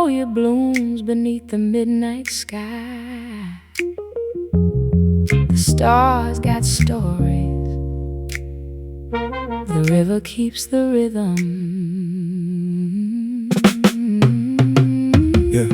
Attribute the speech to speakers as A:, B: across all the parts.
A: magnolia blooms beneath the midnight sky. The stars got stories. The river keeps the rhythm.
B: Yeah.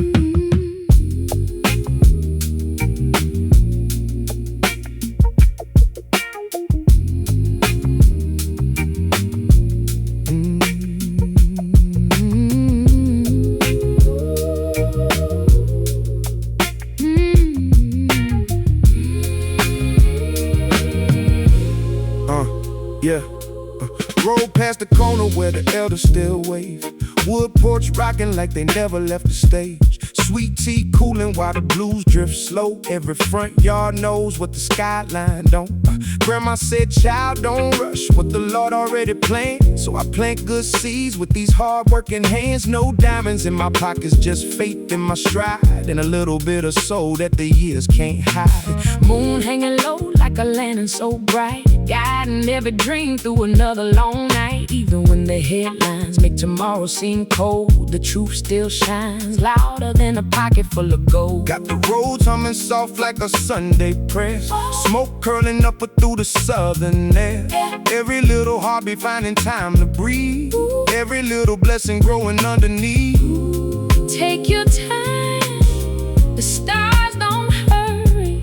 B: Yeah. Roll past the corner where the elders still wave. Wood porch rocking like they never left the stage. Sweet tea cooling while the blues drift slow. Every front yard knows what the skyline don't. Grandma said, child, don't rush what the Lord already planned. So I plant good seeds with these hard-working hands. No diamonds in my pockets, just faith in my stride, and a little bit of soul that the years can't hide.
A: Moon hanging low like a lantern so bright, guiding every dream through another long night. Even when the headlines make tomorrow seem cold, the truth still shines louder than a pocket full of gold.
B: Got the roads humming soft like a Sunday prayer. Smoke curling up through the southern air. Every little heartbeat finding time to breathe. Every little blessing growing underneath.
A: Take your time, the stars don't hurry,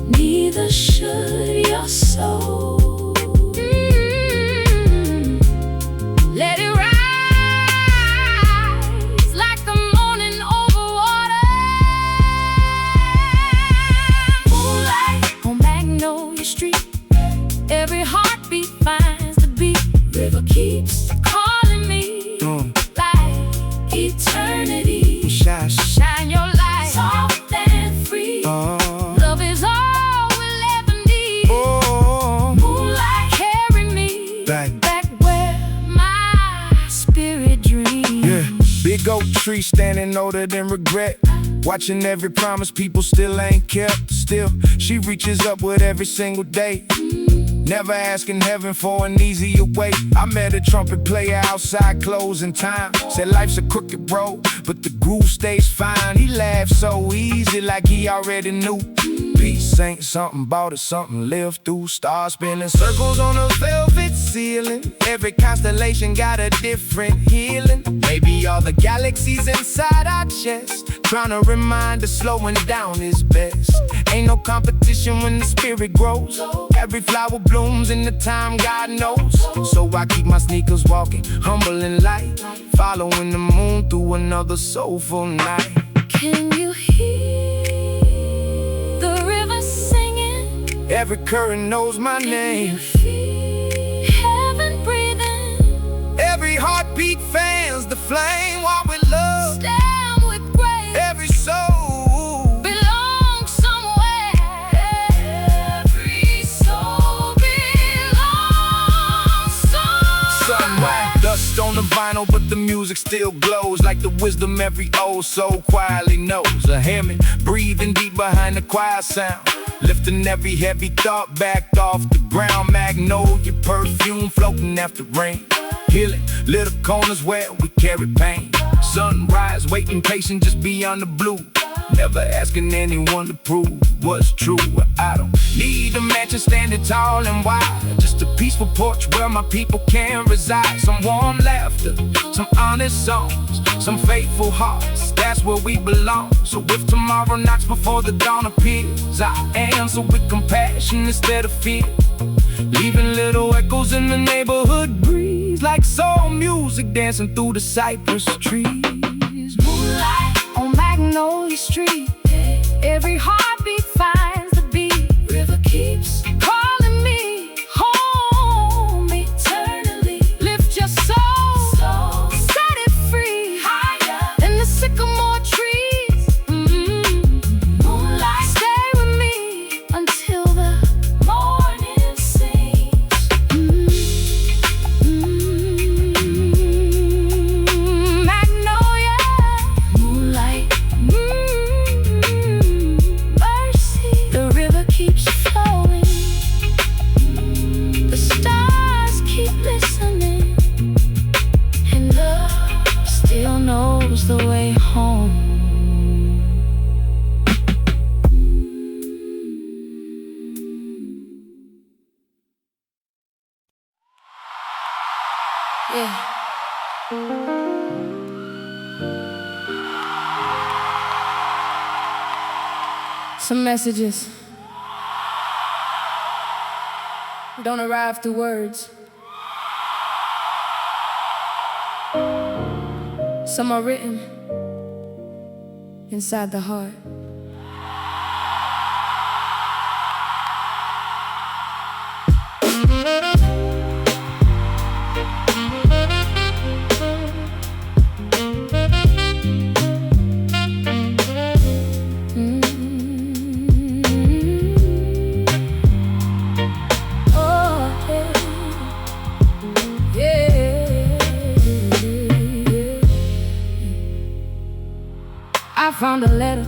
A: neither should your soul. Let it rise like the morning over water. Moonlight on Magnolia Street, every heartbeat finds the beat. River keeps calling me like eternity. Shine your light, soft and free. Love is all we'll ever need. Moonlight, carry me back where my spirit dreams.
B: Yeah. Big oak tree standing older than regret, watching every promise people still ain't kept. Still, she reaches up with every single day, never asking heaven for an easier way. I met a trumpet player outside closing time. Said life's a crooked road, but the groove stays fine. He laughed so easy like he already knew. Peace ain't something bought, it's something lived through. Stars spinning circles on a velvet ceiling. Every constellation got a different healing. Maybe all the galaxies inside our chest, trying to remind us slowing down is best. Ain't no competition when the spirit grows. Every flower blooms in the time God knows. So I keep my sneakers walking, humble and light, following the moon through another soulful night.
A: Can you hear the river singing?
B: Every current knows my name.
A: Heaven breathing.
B: Every heartbeat fans the flame while we love.
A: Stand with grace.
B: Every soul
A: belongs somewhere. Every soul belongs somewhere.
B: Dust on the vinyl, but the music still glows like the wisdom every old soul quietly knows. A hymning, breathing deep behind the quiet sound, lifting every heavy thought back off the ground. Magnolia perfume floating after rain, healing little corners where we carry pain. Sunrise waiting patient just beyond the blue, never asking anyone to prove what's true. I don't need a mansion standing tall and wide, just a peaceful porch where my people can reside. Some warm laughter, some honest songs, some faithful hearts, that's where we belong. So if tomorrow knocks before the dawn appears, I answer with compassion instead of fear, leaving little echoes in the neighborhood breeze, like soul music dancing through the cypress trees.
A: Moonlight on Magnolia Street, every heartbeat finds the beat. River keeps calling me home eternally. Lift your soul, set it free, higher than the sycamore trees. Moonlight, stay with me until the morning sings. Magnolia, moonlight, Some messages don't arrive through words. Some are written inside the heart. I found a letter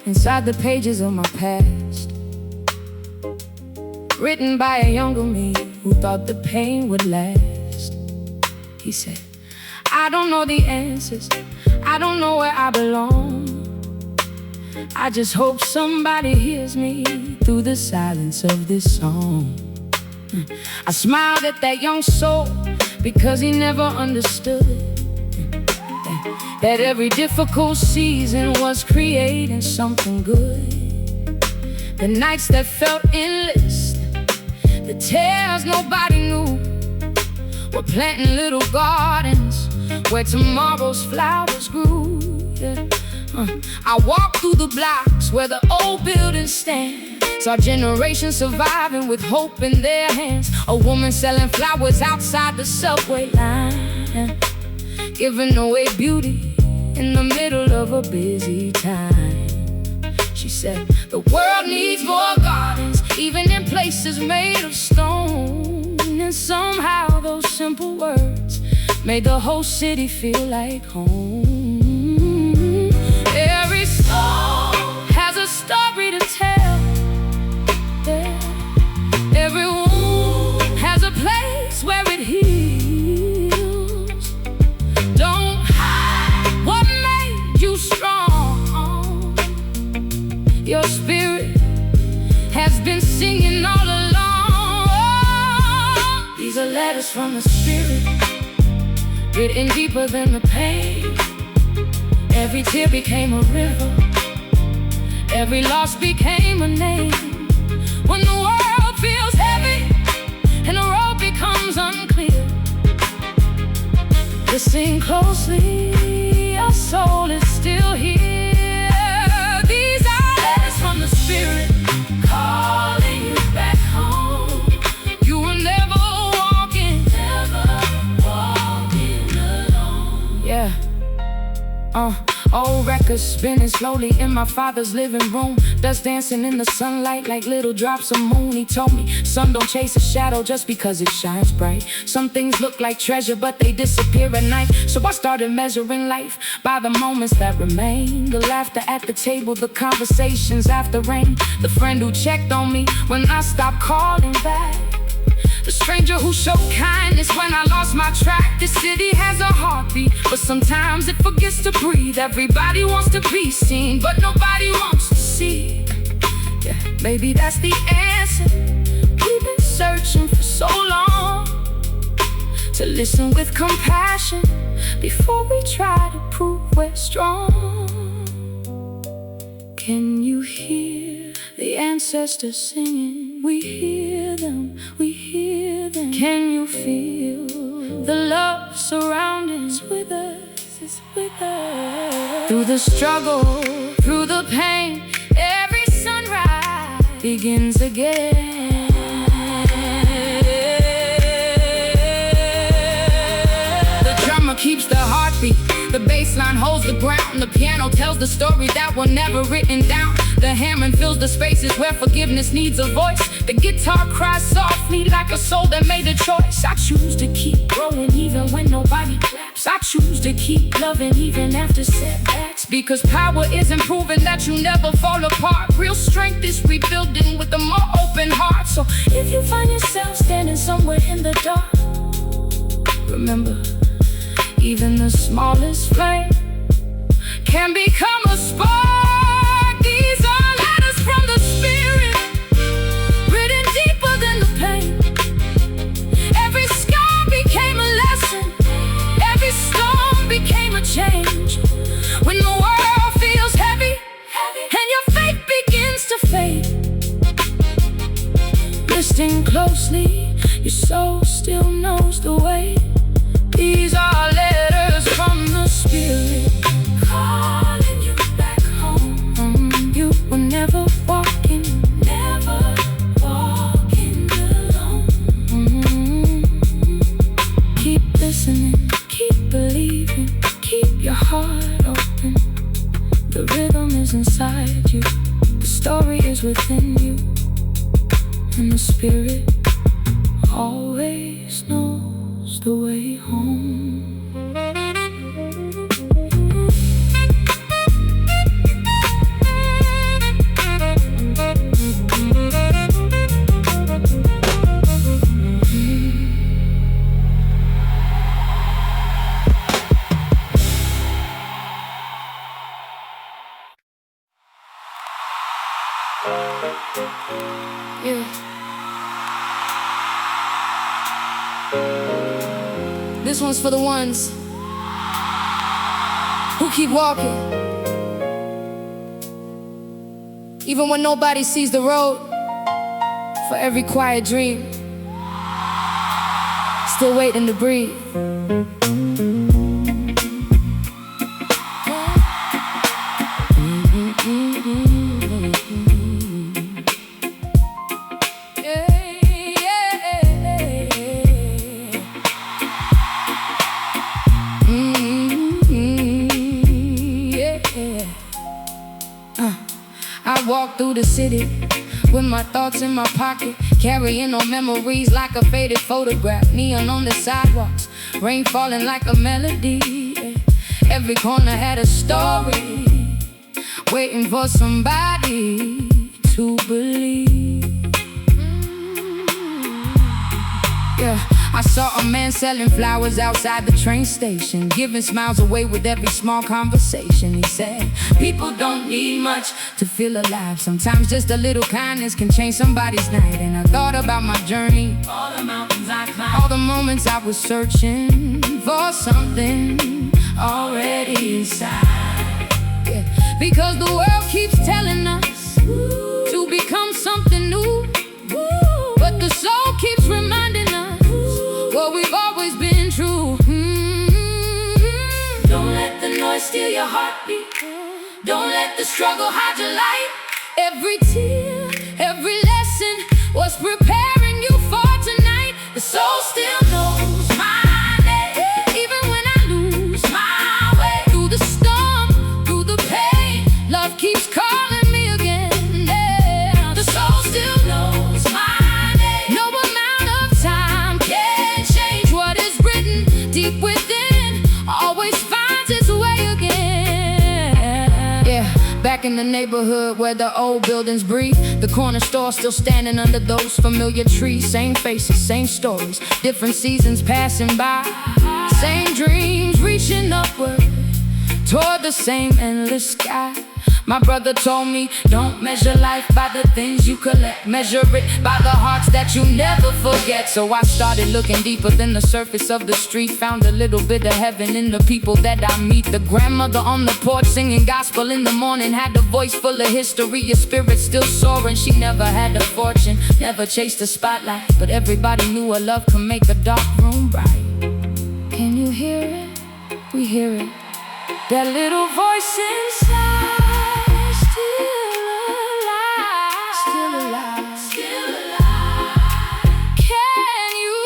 A: inside the pages of my past, written by a younger me who thought the pain would last. He said, I don't know the answers, I don't know where I belong. I just hope somebody hears me through the silence of this song. I smiled at that young soul because he never understood that every difficult season was creating something good. The nights that felt endless, the tears nobody knew, were planting little gardens where tomorrow's flowers grew. I walked through the blocks where the old buildings stand, saw generations surviving with hope in their hands. A woman selling flowers outside the subway line, giving away beauty in the middle of a busy time. She said, the world needs more gardens, even in places made of stone. And somehow those simple words made the whole city feel like home. Every soul has a story to tell. Every wound has a place where it heals. Don't hide what made you strong. Your spirit has been singing all along. These are letters from the spirit, written deeper than the pain. Every tear became a river, every loss became a name. When the world feels heavy and the road becomes unclear, listen closely, your soul is still here. These are letters from the spirit, calling you back home. You were never walking alone. Yeah. Old records spinning slowly in my father's living room, dust dancing in the sunlight like little drops of moon. He told me, sun don't chase a shadow just because it shines bright. Some things look like treasure but they disappear at night. So I started measuring life by the moments that remain, the laughter at the table, the conversations after rain, the friend who checked on me when I stopped calling back, the stranger who showed kindness when I lost my track. This city has a heartbeat, but sometimes it forgets to breathe. Everybody wants to be seen, but nobody wants to see. Yeah, maybe that's the answer. We've been searching for so long, to listen with compassion before we try to prove we're strong. Can you hear the ancestors singing? We hear them, we hear them. Can you feel the love surrounding us with us, it's with us? Through the struggle, through the pain, every sunrise begins again. The drummer keeps the heartbeat, the bass line holds the ground, the piano tells the story that was never written down. The hammering fills the spaces where forgiveness needs a voice. The guitar cries softly like a soul that made a choice. I choose to keep growing even when nobody claps. I choose to keep loving even after setbacks, because power isn't proving that you never fall apart. Real strength is rebuilding with a more open heart. So if you find yourself standing somewhere in the dark, remember, even the smallest flame can become a spark. These are letters from the spirit, written deeper than the pain. Every scar became a lesson, every storm became a change. When the world feels heavy and your faith begins to closely, your soul still knows the way. These are letters from the spirit, calling you back home. You were never walking alone. Keep listening, keep believing, keep your heart open. The rhythm is inside you, the story is within you, and the spirit always knows the way home. Yeah. This one's for the ones who keep walking, even when nobody sees the road. For every quiet dream still waiting to breathe. I walk through the city with my thoughts in my pocket, carrying on memories like a faded photograph. Neon on the sidewalks, rain falling like a melody. Every corner had a story, waiting for somebody to believe. Yeah, I saw a man selling flowers outside the train station, giving smiles away with every small conversation. He said, people don't need much to feel alive. Sometimes just a little kindness can change somebody's night. And I thought about my journey, all the mountains I climbed, all the moments I was searching for something already inside. Yeah, because the world keeps telling us to become something new, but the soul keeps reminding us what we've always been true. Don't let the noise steal your heartbeat. Don't let the struggle hide your light. Every tear, every lesson was preparing you for tonight. The soul still knows my name, even when I lose my way. Through the storm, through the pain, love keeps calling me again. Yeah. The soul still knows my name. No amount of time can change what is written deep within. Always finds its way again. Yeah, back in the neighborhood where the old buildings breathe, the corner store still standing under those familiar trees. Same faces, same stories, different seasons passing by. Same dreams reaching upward toward the same endless sky. My brother told me, don't measure life by the things you collect. Measure it by the hearts that you never forget. So I started looking deeper than the surface of the street. Found a little bit of heaven in the people that I meet. The grandmother on the porch singing gospel in the morning had a voice full of history. Your spirit still soaring. She never had a fortune, never chased the spotlight, but everybody knew her love could make a dark room bright. Can you hear it? We hear it. That little voice inside, still alive, still alive. Can you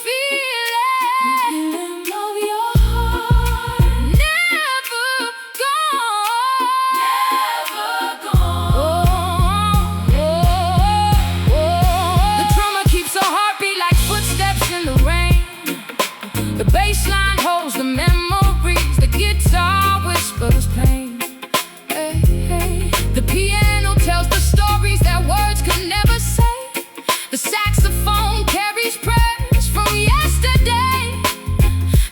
A: feel it? The rhythm of your heart, never gone. The drummer keeps a heartbeat like footsteps in the rain. The bass line holds the memories. The guitar whispers pain. Hey, hey. The piano tells the stories that words could never say. The saxophone carries prayers from yesterday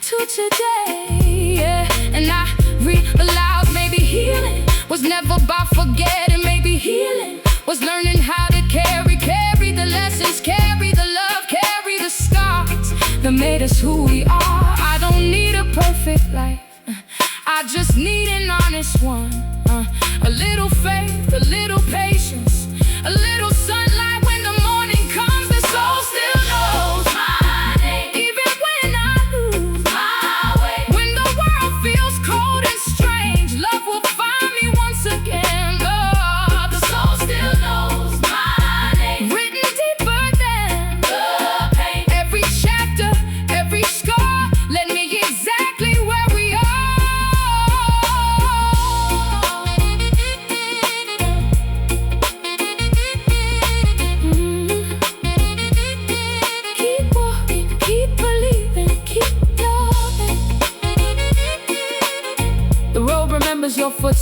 A: to today. Yeah. And I realized maybe healing was never about forgetting. Maybe healing was learning how to carry the lessons, carry the love, carry the scars that made us who we are. I don't need a perfect life, I just need an honest one. A little faith, a little patience, a little sunlight when the morning comes. The soul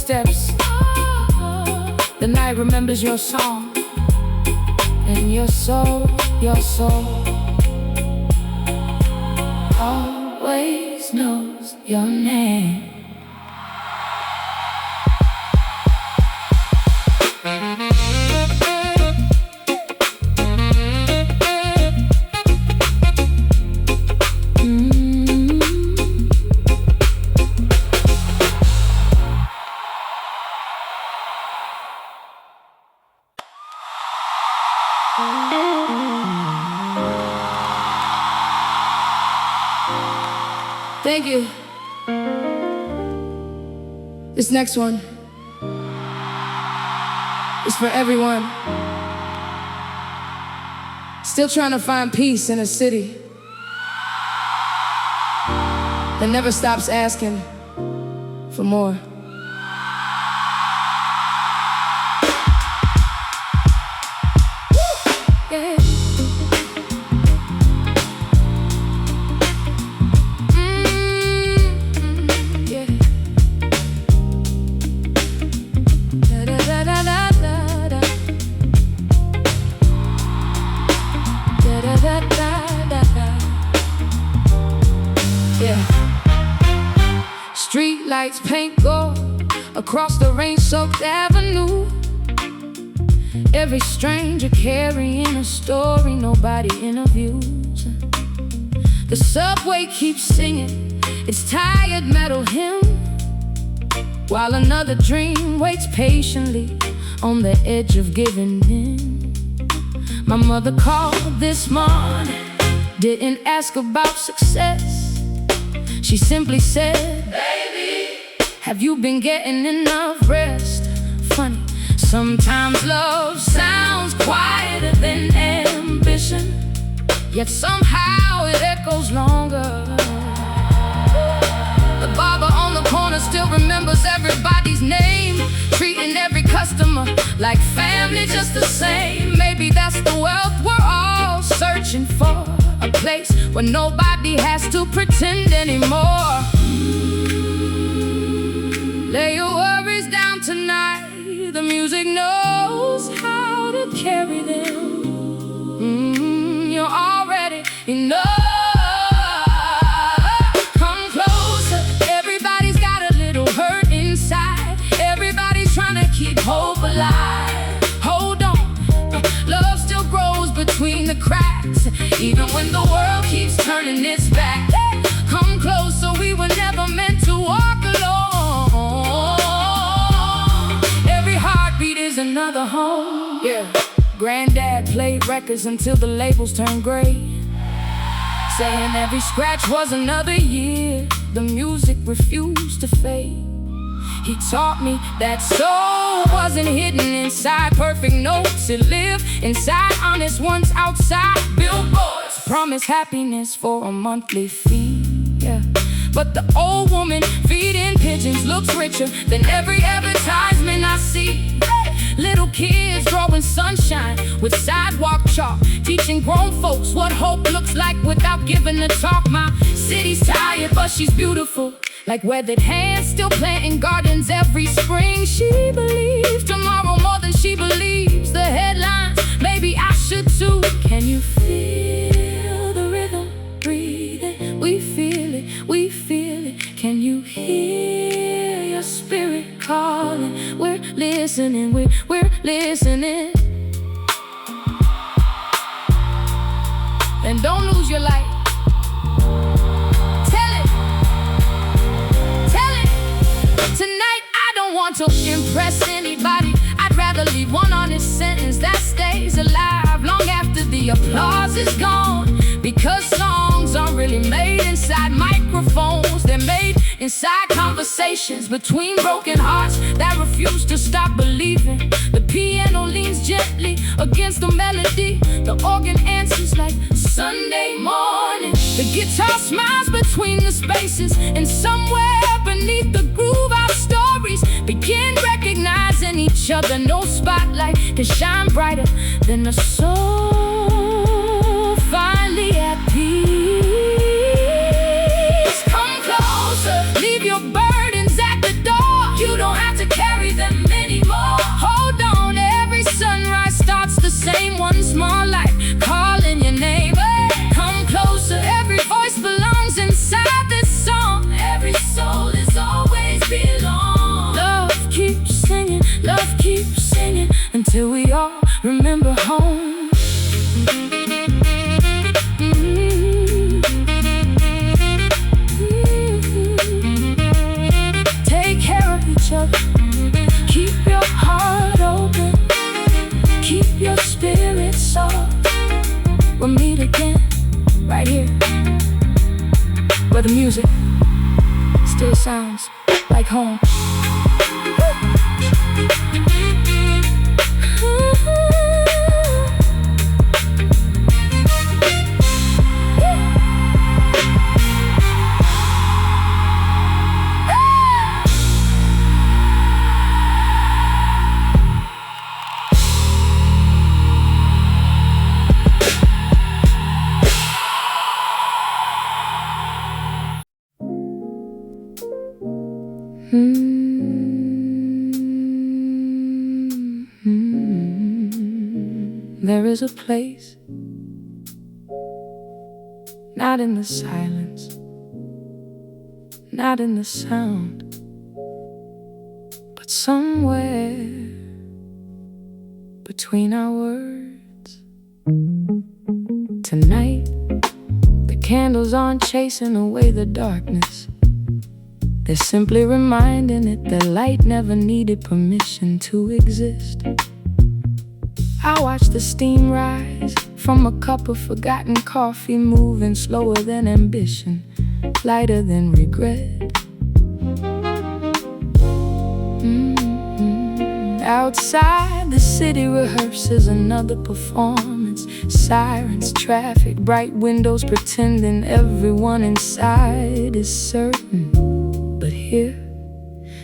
A: footsteps. The night remembers your song, and your soul always knows your name.
C: Thank you. This next one is for everyone still trying to find peace in a city that never stops asking for more. Yeah. Street lights paint gold across the rain-soaked avenue. Every stranger carrying a story nobody interviews. The subway keeps singing its tired metal hymn, while another dream waits patiently on the edge of giving in. My mother called this morning, didn't ask about success. She simply said, "Baby, have you been getting enough rest?" Funny, sometimes love sounds quieter than ambition, yet somehow it echoes longer. The barber on the corner still remembers everybody's name, treating every customer like family just the same. Maybe that's the wealth we're all searching for, a place where nobody has to pretend anymore. Lay your worries down tonight, the music knows how to carry them. You're already enough. Come closer, everybody's got a little hurt inside. Everybody's trying to keep hope alive. Hold on, love still grows between the cracks, even when the world keeps turning its back. Come closer, we were never meant to walk alone. Every heartbeat is another home. Yeah. Granddad played records until the labels turned gray, saying every scratch was another year. The music refused to fade. He taught me that soul wasn't hidden inside perfect notes. It lived inside honest ones outside billboards. Promise happiness for a monthly fee. Yeah. But the old woman feeding pigeons looks richer than every advertisement I see. Little kids drawing sunshine with sidewalk chalk, teaching grown folks what hope looks like without giving a talk. My city's tired, but she's beautiful, like weathered hands still planting gardens every spring. She believes tomorrow more than she believes the headlines. Maybe I should too. Can you feel the rhythm breathing? We feel it, we feel it. Can you hear your spirit calling? We're listening, we're listening. And don't lose your light. Tonight I don't want to impress anybody. I'd rather leave one honest sentence that stays alive long after the applause is gone. Because songs aren't really made inside microphones, they're made inside conversations between broken hearts that refuse to stop believing. The piano leans gently against the melody, the organ answers like Sunday morning. The guitar smiles between the spaces, and somewhere beneath the groove our stories begin recognizing each other. No spotlight can shine brighter than a soul finally at peace. Come closer, leave your burdens at the door. You don't have to Love keeps singing until we all remember home. Take care of each other. Keep your heart open. Keep your spirit soft. We'll meet again right here, where the music still sounds like home.
A: There is a place, not in the silence, not in the sound, but somewhere between our words. Tonight, the candles aren't chasing away the darkness. They're simply reminding it that light never needed permission to exist. I watch the steam rise from a cup of forgotten coffee, moving slower than ambition, lighter than regret. Outside, the city rehearses another performance. Sirens, traffic, bright windows, pretending everyone inside is certain. But here,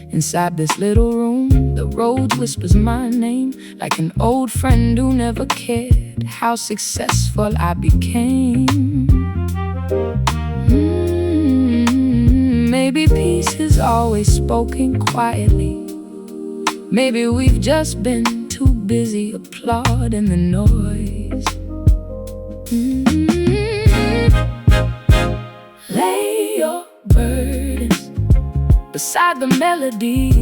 A: inside this little room, the road whispers my name, like an old friend who never cared how successful I became. Maybe peace is always spoken quietly. Maybe we've just been too busy applauding the noise. Lay your burdens beside the melody.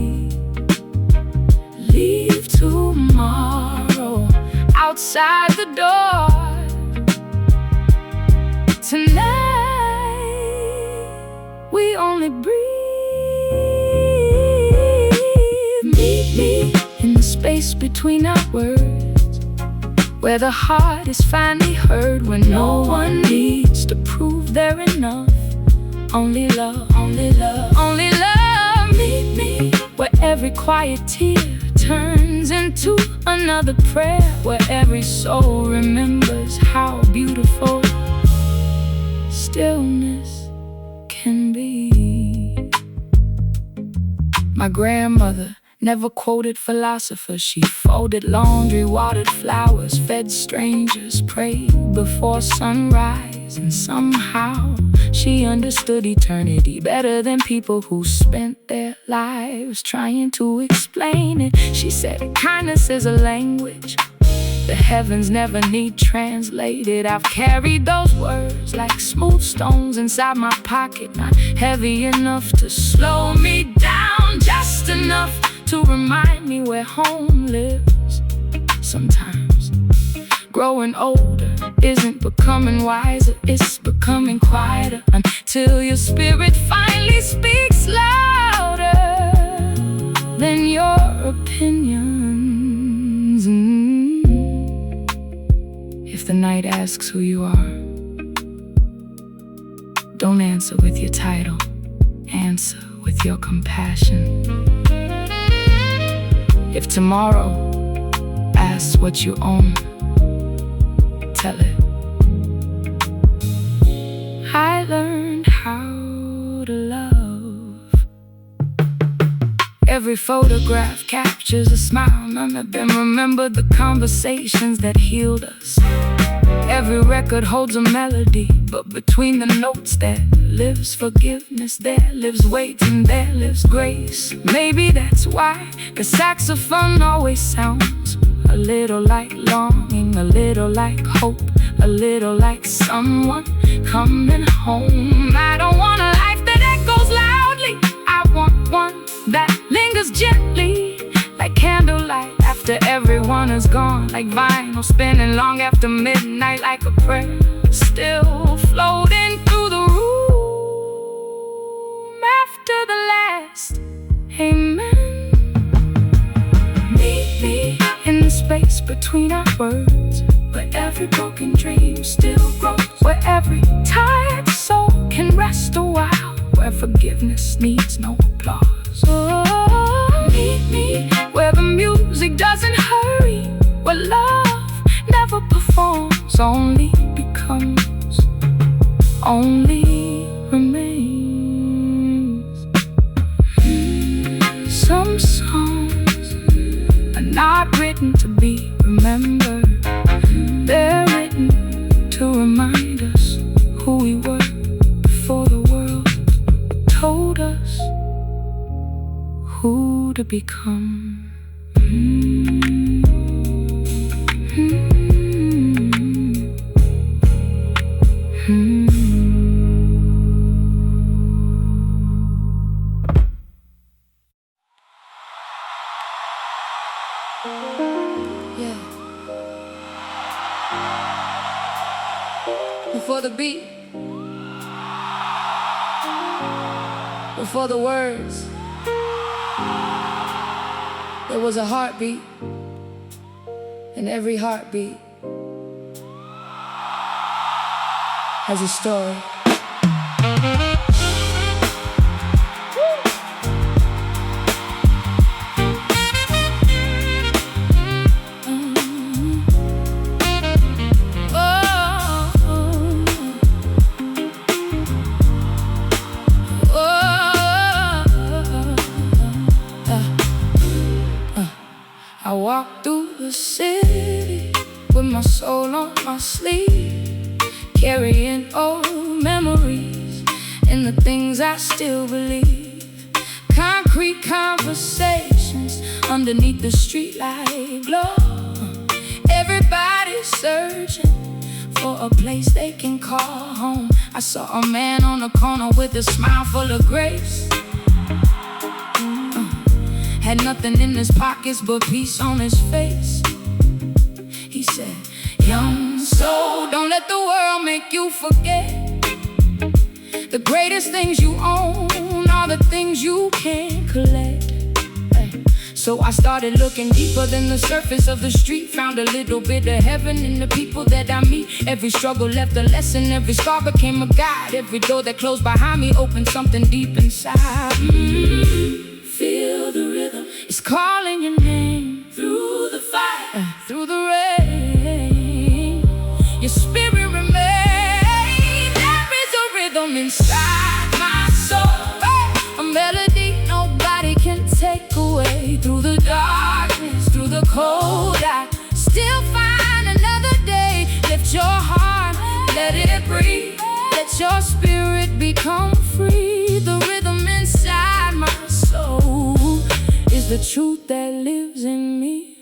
A: Leave tomorrow outside the door. Tonight, we only breathe. Meet me in the space between our words, where the heart is finally heard, when no one needs to prove they're enough. Only love, only love, only love. Meet me where every quiet tear turns into another prayer, where every soul remembers how beautiful stillness can be. My grandmother never quoted philosophers. She folded laundry, watered flowers, fed strangers, prayed before sunrise. And somehow she understood eternity better than people who spent their lives trying to explain it. She said kindness is a language the heavens never need translated. I've carried those words like smooth stones inside my pocket, not heavy enough to slow me down, just enough to remind me where home lives. Sometimes growing older isn't becoming wiser, it's becoming quieter, until your spirit finally speaks louder than your opinions. If the night asks who you are, don't answer with your title, answer with your compassion. If tomorrow asks what you own, tell it, I learned how to love. Every photograph captures a smile, none of them remember the conversations that healed us. Every record holds a melody, but between the notes there lives forgiveness, there lives waiting, there lives grace. Maybe that's why the saxophone always sounds a little like longing, a little like hope, a little like someone coming home. I don't want a life that echoes loudly, I want one that lingers gently, like candles after everyone is gone, like vinyl spinning long after midnight, like a prayer still floating through the room after the last amen. Meet me in the space between our words, where every broken dream still grows, where every tired soul can rest a while, where forgiveness needs no applause. Oh, meet me where the music doesn't hurry, where love never performs, only becomes, only remains. Some songs are not written to be remembered, they're written to remind us who we were before the world told us who to become.
C: Yeah. Before the beat, before the words, there was a heartbeat, and every heartbeat has a story.
A: I walk through the city with my soul on my sleeve, carrying old memories and the things I still believe. Concrete conversations underneath the streetlight glow. Everybody's searching for a place they can call home. I saw a man on the corner with a smile full of grace. Had nothing in his pockets but peace on his face. He said, young soul, don't let the world make you forget. The greatest things you own are the things you can't collect. So I started looking deeper than the surface of the street, found a little bit of heaven in the people that I meet. Every struggle left a lesson, every scar became a guide. Every door that closed behind me opened something deep inside. Feel the rhythm, it's calling your name. Through the fire, through the rain, your spirit remains. There is a rhythm inside my soul, a melody nobody can take away. Through the darkness, through the cold, I still find another day. Lift your heart, let it breathe. Let your spirit become free. The rhythm inside my soul is the truth that lives in me.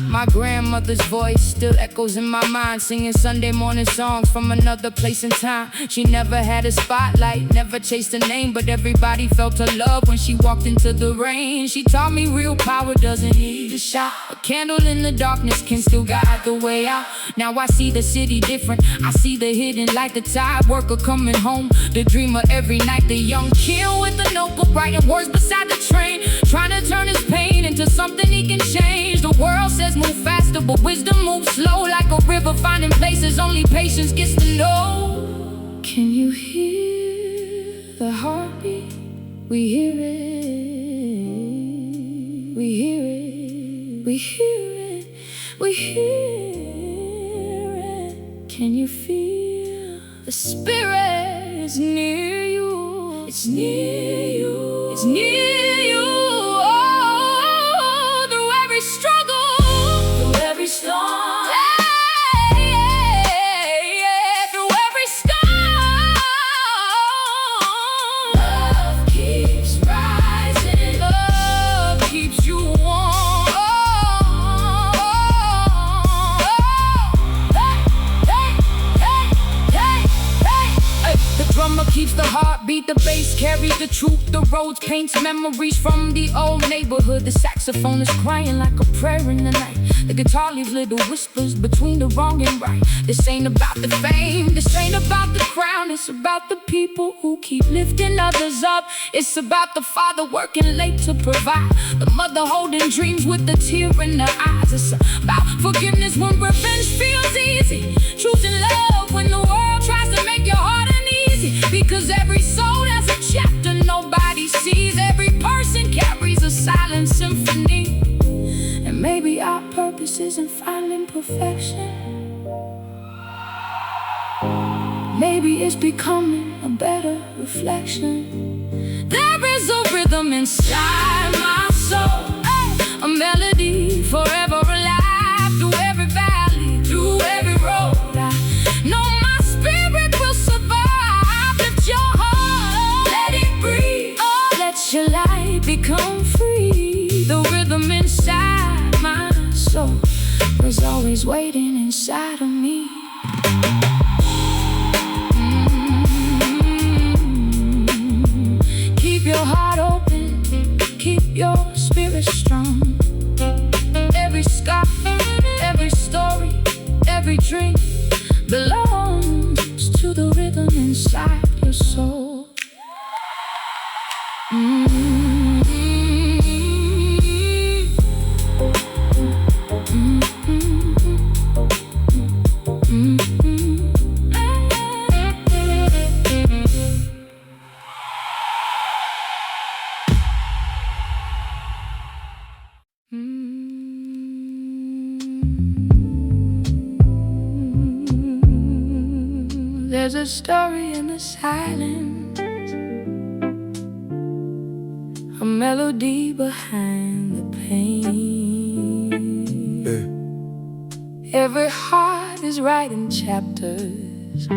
A: My grandmother's voice still echoes in my mind, singing Sunday morning songs from another place and time. She never had a spotlight, never chased a name, but everybody felt her love when she walked into the rain. She taught me real power doesn't need a shot. A candle in the darkness can still guide the way out. Now I see the city different, I see the hidden light. The tired worker coming home, the dreamer every night. The young kid with a notebook writing words beside the train, trying to turn his pain into something he can change. The world says move faster, but wisdom moves slow, like a river finding places only patience gets to know. Can you hear the heartbeat? We hear it, we hear it, we hear it, we hear it. Can you feel the spirit is near you? It's near you, it's near you. Oh, through every struggle, through every storm.
C: keeps the heartbeat, the bass carries the truth, the roads paints memories from the old neighborhood. The saxophone is crying like a prayer in the night. The guitar leaves little whispers between the wrong and right. This ain't about the fame, this ain't about the crown. It's about the people who keep lifting others up. It's about the father working late to provide, the mother holding dreams with a tear in her eyes. It's about forgiveness when revenge feels easy, choosing love when the world tries to make your heart uneasy. Because every soul has a chapter nobody sees. Every person carries a silent symphony. And maybe our purpose isn't finding perfection. Maybe it's becoming a better reflection. There is a rhythm inside my soul, a melody forever alive, through every valley, through every road. I know my spirit will survive. Lift your heart, let it breathe. Oh, let your light become free. The rhythm inside my soul was always waiting inside of me. Keep your heart open, keep your spirit strong. Every scar, every story, every dream belongs to the rhythm inside your soul. There's a story in the silence, a melody behind the pain. Every heart is writing chapters,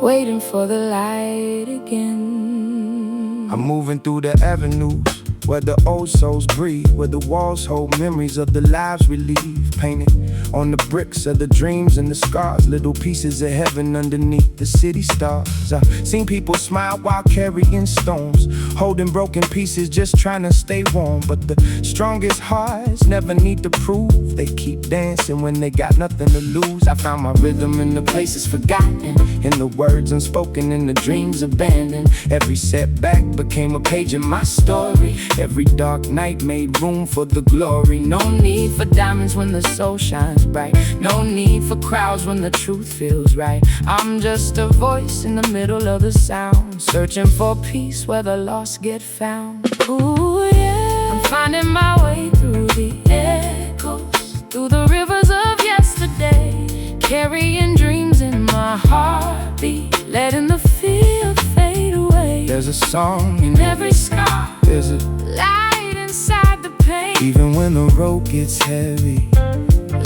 C: waiting for the light again.
B: I'm moving through the avenues where the old souls breathe, where the walls hold memories of the lives we leave, painted on the bricks of the dreams and the scars, little pieces of heaven underneath the city stars. I've seen people smile while carrying stones, holding broken pieces just trying to stay warm. But the strongest hearts never need to prove, they keep dancing when they got nothing to lose. I found my rhythm in the places forgotten, in the words unspoken, in the dreams abandoned. Every setback became a page in my story. Every dark night made room for the glory. No need for diamonds when the soul shines bright. No need for crowds when the truth feels right. I'm just a voice in the middle of the sound, searching for peace where the lost get found. Ooh, yeah. I'm finding my way through the echoes, through the rivers of yesterday, carrying dreams in my heartbeat, letting the fear fade away.
C: There's a song in every scar,
B: there's a
C: light inside the pain.
B: Even when the road gets heavy,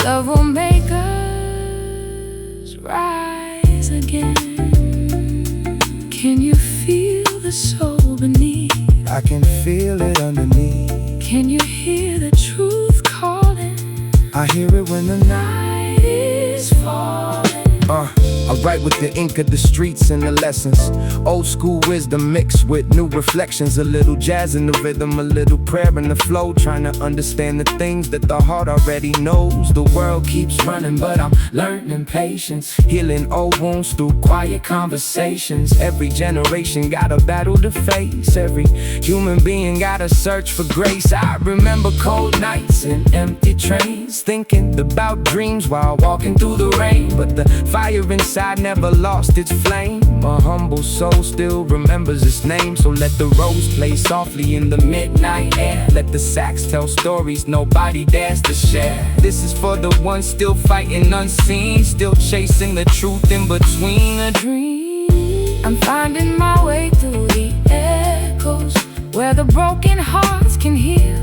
C: love will make us rise again. Can you feel the soul beneath?
B: I can feel it underneath.
C: Can you hear the truth calling?
B: I hear it when the
C: night is falling.
B: I write with the ink of the streets and the lessons, old school wisdom mixed with new reflections. A little jazz in the rhythm, a little prayer in the flow, trying to understand the things that the heart already knows. The world keeps running, but I'm learning patience, healing old wounds through quiet conversations. Every generation got a battle to face, every human being got to search for grace. I remember cold nights and empty trains, thinking about dreams while walking through the rain. But the fire inside never lost its flame. A humble soul still remembers its name. So let the rose play softly in the midnight air, let the sax tell stories nobody dares to share. This is for the ones still fighting unseen, still chasing the truth in between a dream.
C: I'm finding my way through the echoes, where the broken hearts can heal.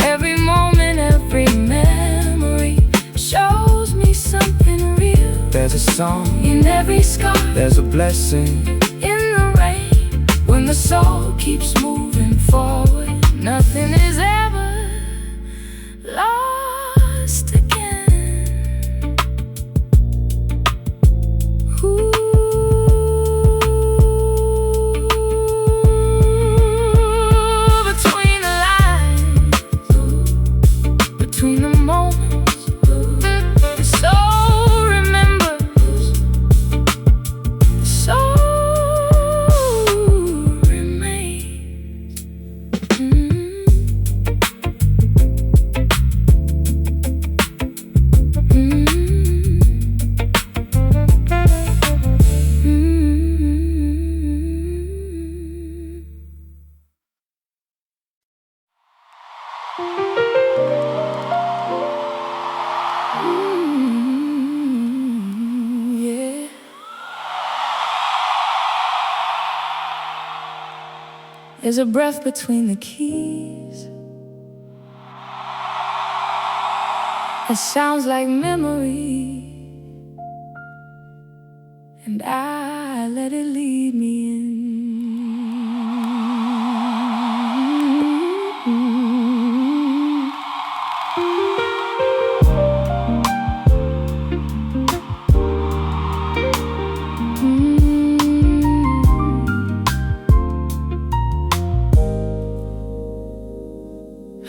C: Every moment, every memory shows me something real.
B: There's a song
C: in every scar,
B: there's a blessing
C: in the rain. When the soul keeps moving forward, nothing is ever lost again. Ooh.
A: Yeah. There's a breath between the keys that sounds like memory, and I let it lead me in.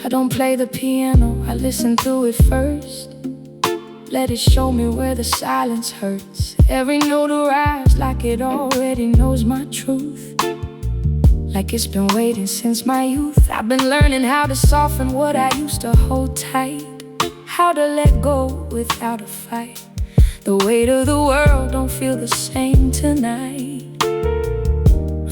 A: I don't play the piano, I listen to it first. Let it show me where the silence hurts. Every note arrives like it already knows my truth, like it's been waiting since my youth. I've been learning how to soften what I used to hold tight, how to let go without a fight. The weight of the world don't feel the same tonight.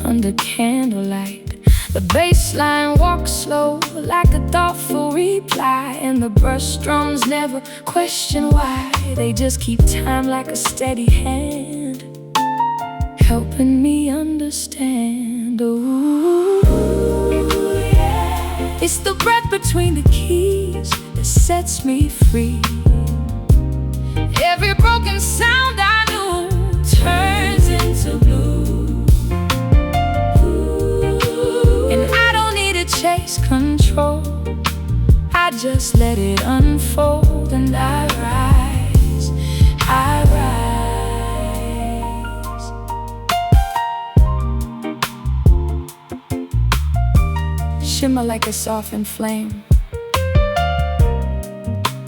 A: Under candlelight, the bass line walks slow like a thoughtful reply, and the brush drums never question why. They just keep time like a steady hand, helping me understand. Ooh, yeah. It's the breath between the keys that sets me free. Every broken sound I knew turns into blue. Chase control, I just let it unfold, and I rise, I rise. Shimmer like a softened flame,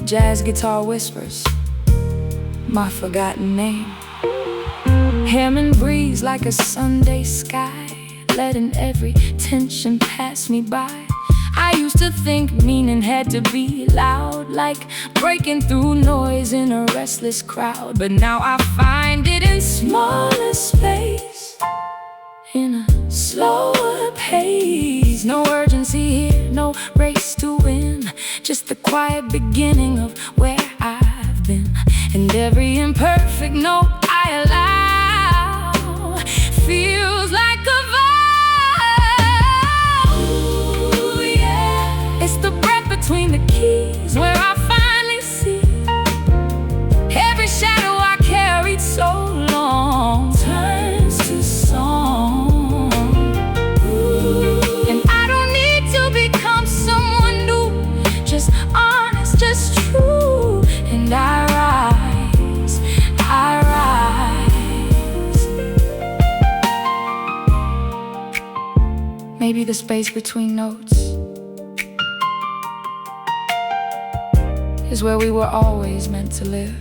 A: jazz guitar whispers my forgotten name. Hammond breeze like a Sunday sky, letting every tension pass me by. I used to think meaning had to be loud, like breaking through noise in a restless crowd. But now I find it in smaller space, in a slower pace. No urgency here, no race to win, just the quiet beginning of where I've been. And every imperfect note I allow feels like a between the keys, where I finally see every shadow I carried so long turns to song. Ooh. And I don't need to become someone new, just honest, just true. And I rise, I rise. Maybe the space between notes is where we were always meant to live.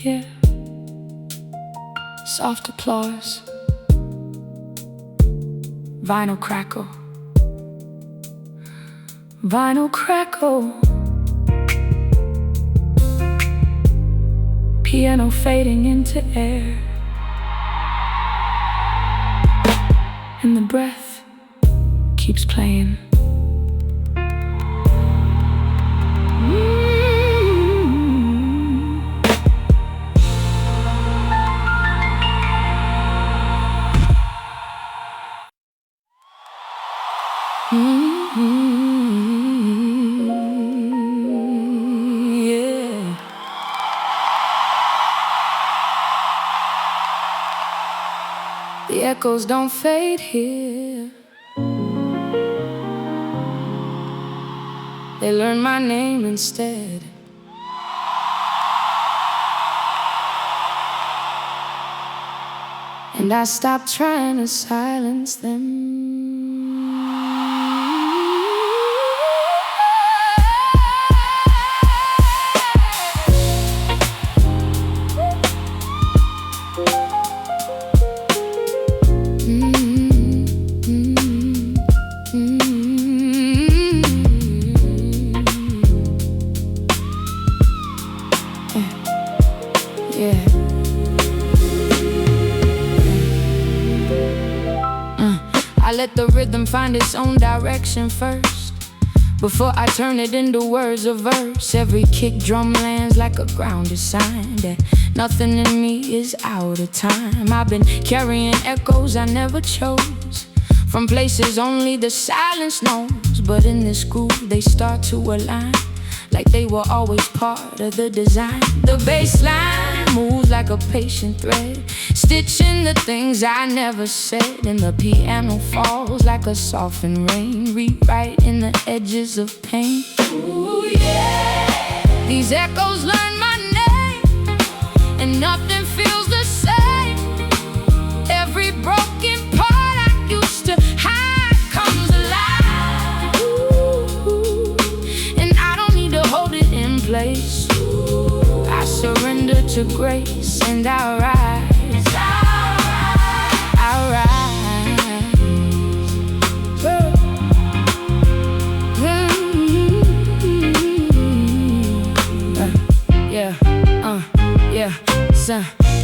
A: Yeah. Soft applause, vinyl crackle, vinyl crackle, piano fading into air, and the breath keeps playing. Mm-hmm.
C: echoes don't fade here. They learn my name instead. And I stopped trying to silence them. I let the rhythm find its own direction first, before I turn it into words of verse. Every kick drum lands like a grounded sign that nothing in me is out of time. I've been carrying echoes I never chose, from places only the silence knows. But in this groove they start to align, like they were always part of the design. The bass line moves like a patient thread, stitching the things I never said. And the piano falls like a softened rain, rewriting the edges of pain. Ooh, yeah. These echoes learn my name, and nothing feels the same. Every broken part I used to hide comes alive. Ooh, and I don't need to hold it in place. I surrender to grace and I rise.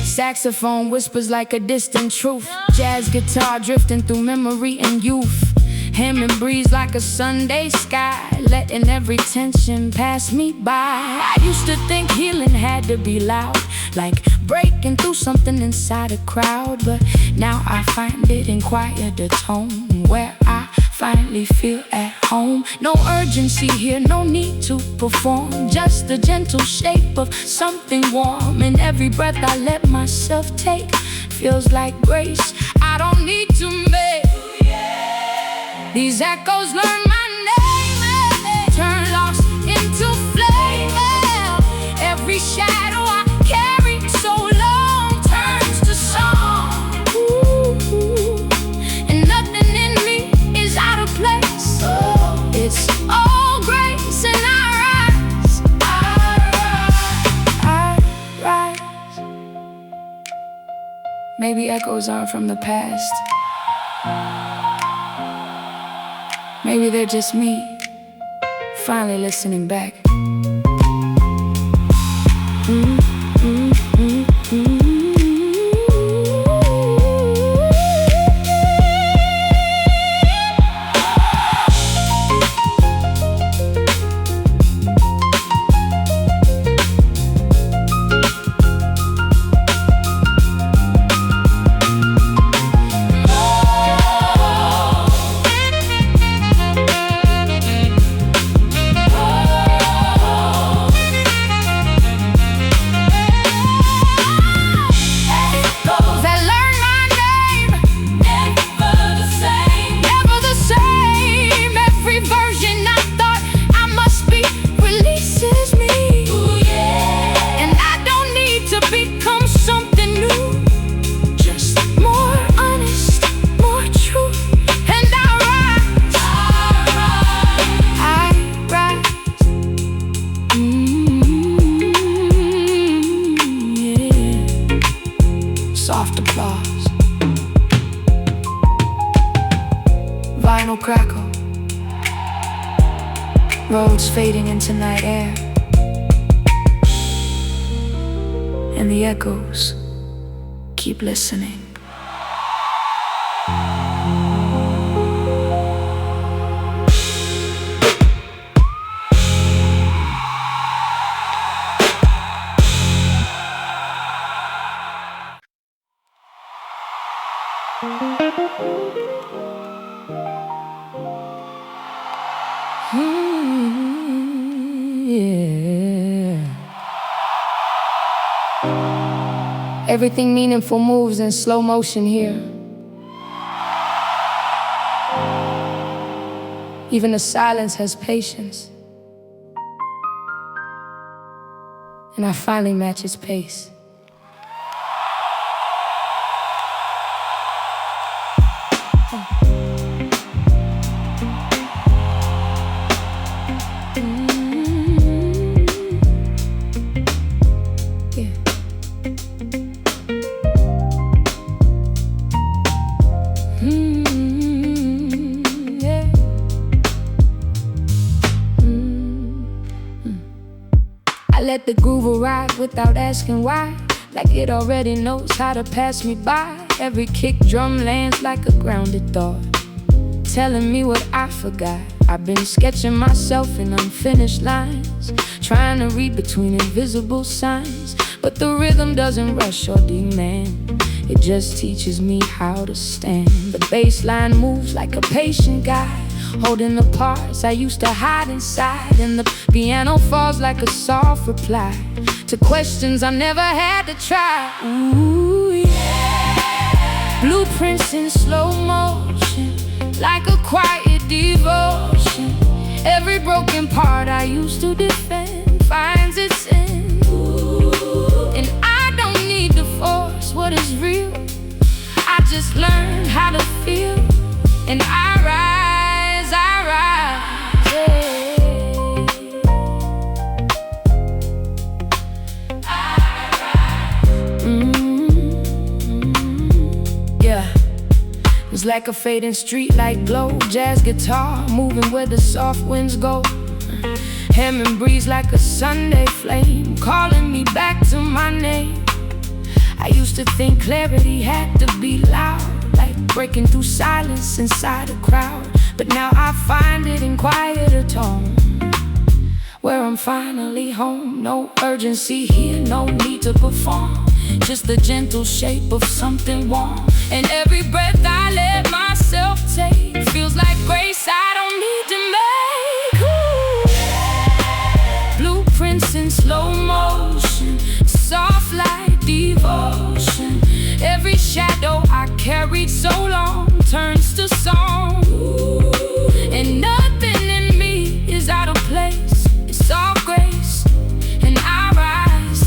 C: Saxophone whispers like a distant truth. Jazz guitar drifting through memory and youth. Hymn breeze like a Sunday sky, letting every tension pass me by. I used to think healing had to be loud, like breaking through something inside a crowd. But now I find it in quieter tone, where I finally feel at home. No urgency here, no need to perform, just the gentle shape of something warm. And every breath I let myself take feels like grace I don't need to make. These echoes learn my name, turn lost into flame. Every shadow I carry so long turns to song. Ooh, and nothing in me is out of place. It's all grace and I rise. I rise. Maybe echoes aren't from the past. Maybe they're just me, finally listening back. Soft applause. Vinyl crackle. Roads fading into night air. And the echoes keep listening. Yeah. Everything meaningful moves in slow motion here.
A: Even the silence has patience, and I finally match its pace. I let the groove arrive without asking why, like it already knows how to pass me by. Every kick drum lands like a grounded thought, telling me what I forgot. I've been sketching myself in unfinished lines, trying to read between invisible signs. But the rhythm doesn't rush or demand, it just teaches me how to stand. The bass line moves like a patient guide, holding the parts I used to hide inside. And the piano falls like a soft reply to questions I never had to try. Ooh, yeah. Blueprints in slow motion, like a quiet devotion. Every broken part I used to defend finds its end. Ooh. And I don't need to force what is real, I just learned how to feel. And I rise, yeah. Yeah. It was like a fading streetlight glow, jazz guitar moving where the soft winds go. Hemming breeze like a Sunday flame, calling me back to my name. I used to think clarity had to be loud, like breaking through silence inside a crowd. But now I find it in quieter tone, where I'm finally home. No urgency here, no need to perform, just the gentle shape of something warm. And every breath I let myself take feels like grace I don't need to make. Ooh. Blueprints in slow motion, soft like devotion. Every shadow I carried so long turns to song. Ooh. And nothing in me is out of place, it's all grace. And I rise,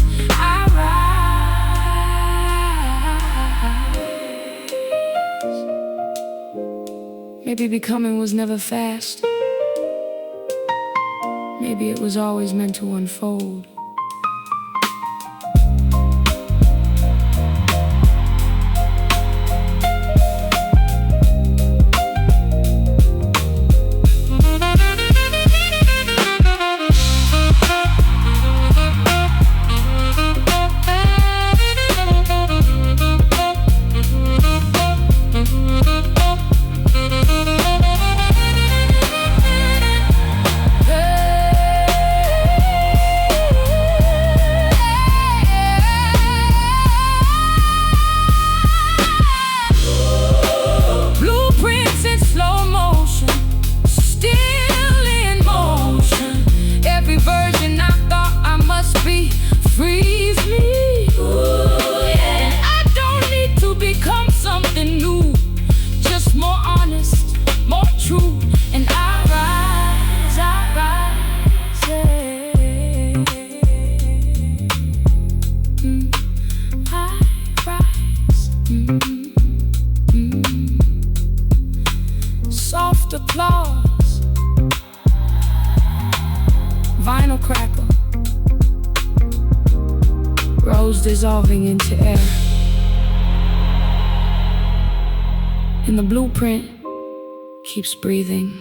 A: Maybe becoming was never fast, maybe it was always meant to unfold. Soft applause, vinyl crackle, rose dissolving into air. And the blueprint keeps breathing.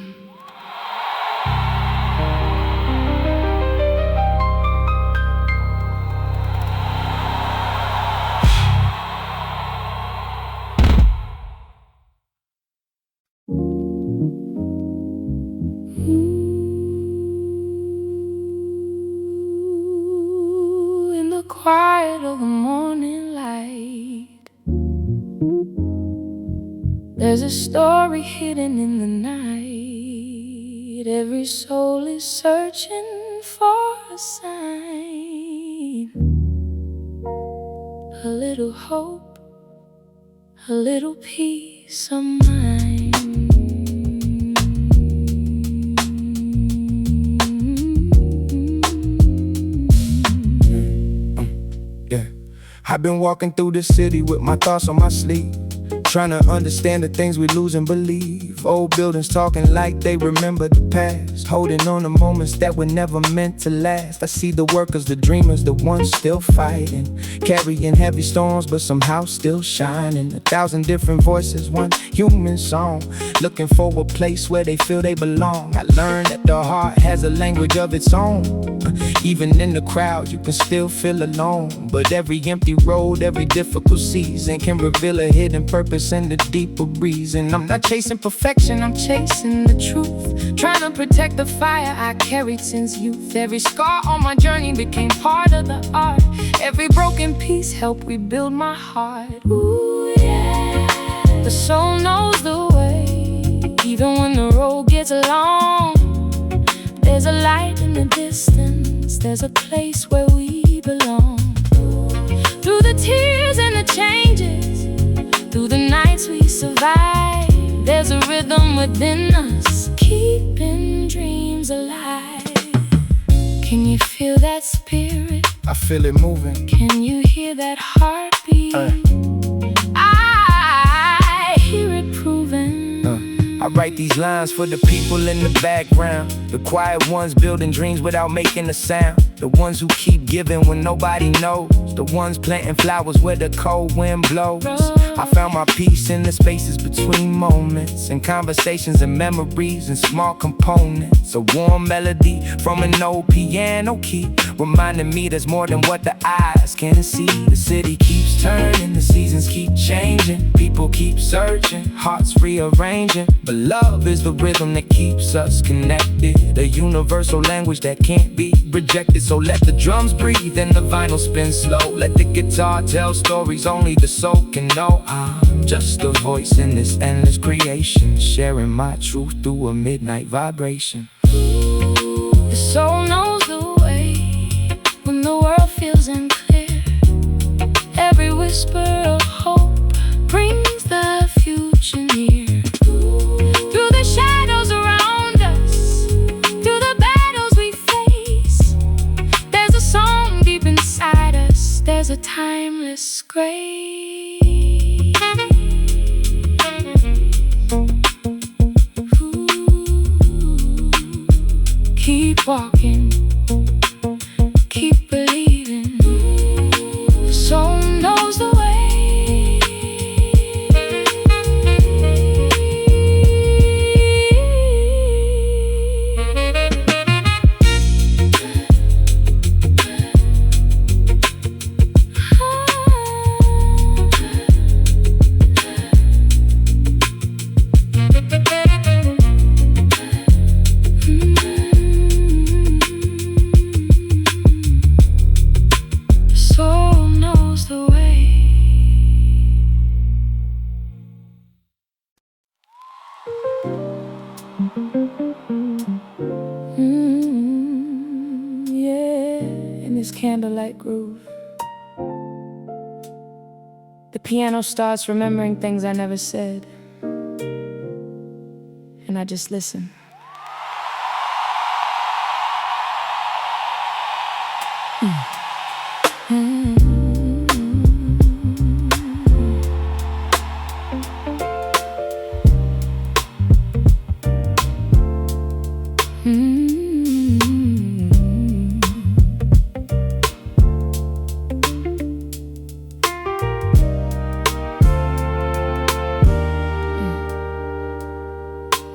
A: In the quiet of the morning light, there's a story hidden in the night. Every soul is searching for a sign, a little hope, a little peace of mind.
B: I've been walking through the city with my thoughts on my sleeve, trying to understand the things we lose and believe. Old buildings talking like they remember the past, holding on to moments that were never meant to last. I see the workers, the dreamers, the ones still fighting, carrying heavy storms but somehow still shining. 1,000 different voices, one human song, looking for a place where they feel they belong. I learned that the heart has a language of its own. Even in the crowd you can still feel alone, but every empty road, every difficult season can reveal a hidden purpose and a deeper reason. I'm not chasing perfection, I'm chasing the truth, trying to protect the fire I carried since youth. Every scar on my journey became part of the art. Every broken piece helped rebuild my heart. Ooh, yeah. The soul knows the way, even when the road gets long. There's a light in the distance, there's a place where we belong. Through the tears and the changes, through the nights we survive, there's a rhythm within us, keeping dreams alive. Can you feel that spirit? I feel it moving.
C: Can you hear that heartbeat? I hear it proving.
B: I write these lines for the people in the background, the quiet ones building dreams without making a sound, the ones who keep giving when nobody knows, the ones planting flowers where the cold wind blows. I found my peace in the spaces between moments, and conversations and memories and small components. A warm melody from an old piano key, reminding me there's more than what the eyes can see. The city keeps turning, the seasons keep changing, people keep searching, hearts rearranging, but love is the rhythm that keeps us connected, a universal language that can't be rejected. So let the drums breathe and the vinyl spin slow, let the guitar tell stories only the soul can know. I'm just a voice in this endless creation, sharing my truth through a midnight vibration.
C: The soul knows the way when the world feels unclear. Every whisper of hope brings the future near. Through the shadows around us, through the battles we face, there's a song deep inside us, there's a timeless grace. Keep walking, keep believing. The soul knows the way. Yeah, in this candlelight groove, the piano starts remembering things I never said, and I just listen.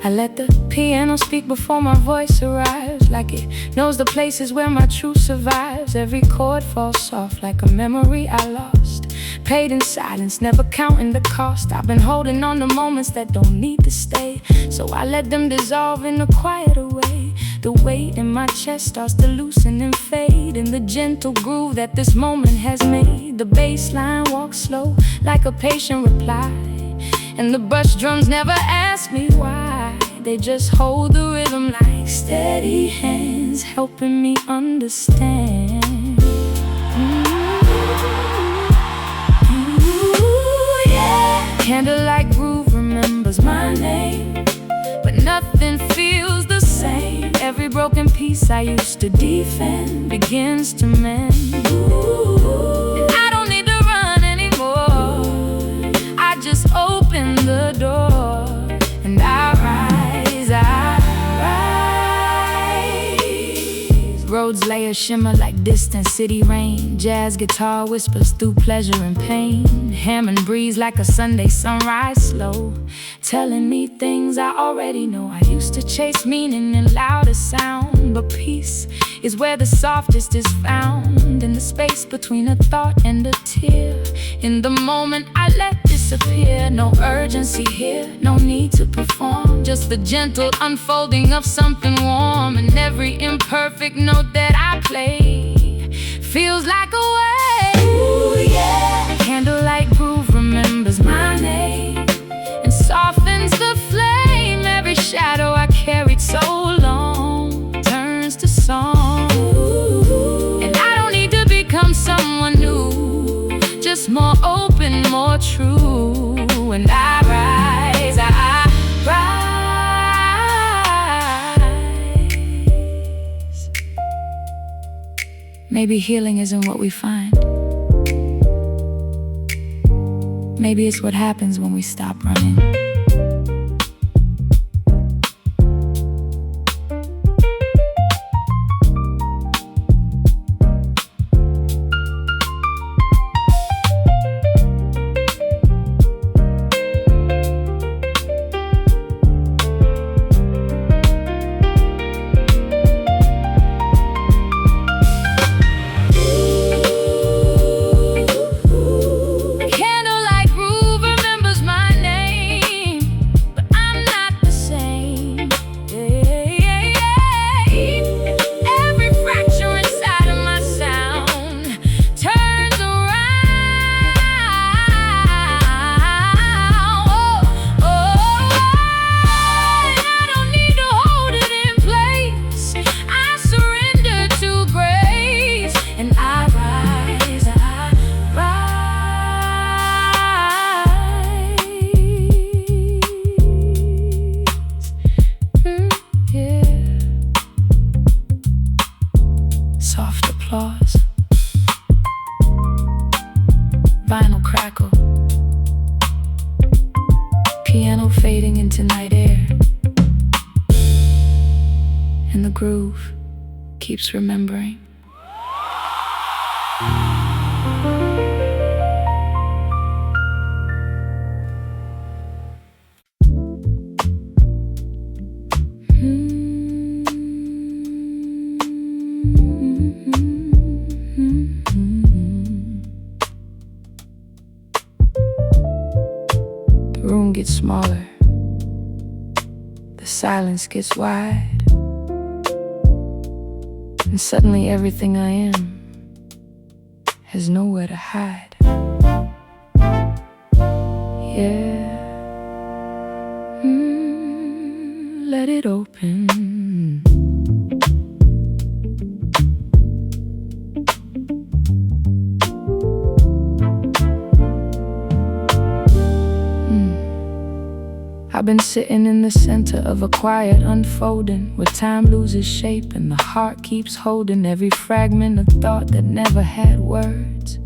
C: I let the piano speak before my voice arrives, like it knows the places where my truth survives. Every chord falls soft like a memory I lost, paid in silence, never counting the cost. I've been holding on to moments that don't need to stay, so I let them dissolve in a quieter way. The weight in my chest starts to loosen and fade in the gentle groove that this moment has made. The bass line walks slow like a patient reply, and the bass drums never ask me why. They just hold the rhythm like steady hands, helping me understand. Ooh, yeah. Candlelight groove remembers my name, but nothing feels the same. Every broken piece I used to defend begins to mend. Ooh, and I don't need to run roads lay a shimmer like distant city rain. Jazz guitar whispers through pleasure and pain. Hammond breeze like a Sunday sunrise slow, telling me things I already know. I used to chase meaning in louder sound, but peace is where the softest is found. In the space between a thought and a tear, in the moment I let disappear. No urgency here, no need to perform, just the gentle unfolding of something warm. And every imperfect note that I play feels like a wave. Ooh, yeah. Candlelight groove remembers my name and softens the flame. Every shadow I carried so long turns to song. Ooh. And I don't need to become someone new, just more open, more true. And I rise, I rise. Maybe healing isn't what we find. Maybe it's what happens when we stop running. Soft applause, vinyl crackle, piano fading into night air, and the groove keeps remembering. The room gets smaller, the silence gets wide, and suddenly everything I am has nowhere to hide. Yeah, let it open. I've been sitting in the center of a quiet unfolding, where time loses shape and the heart keeps holding every fragment of thought that never had words,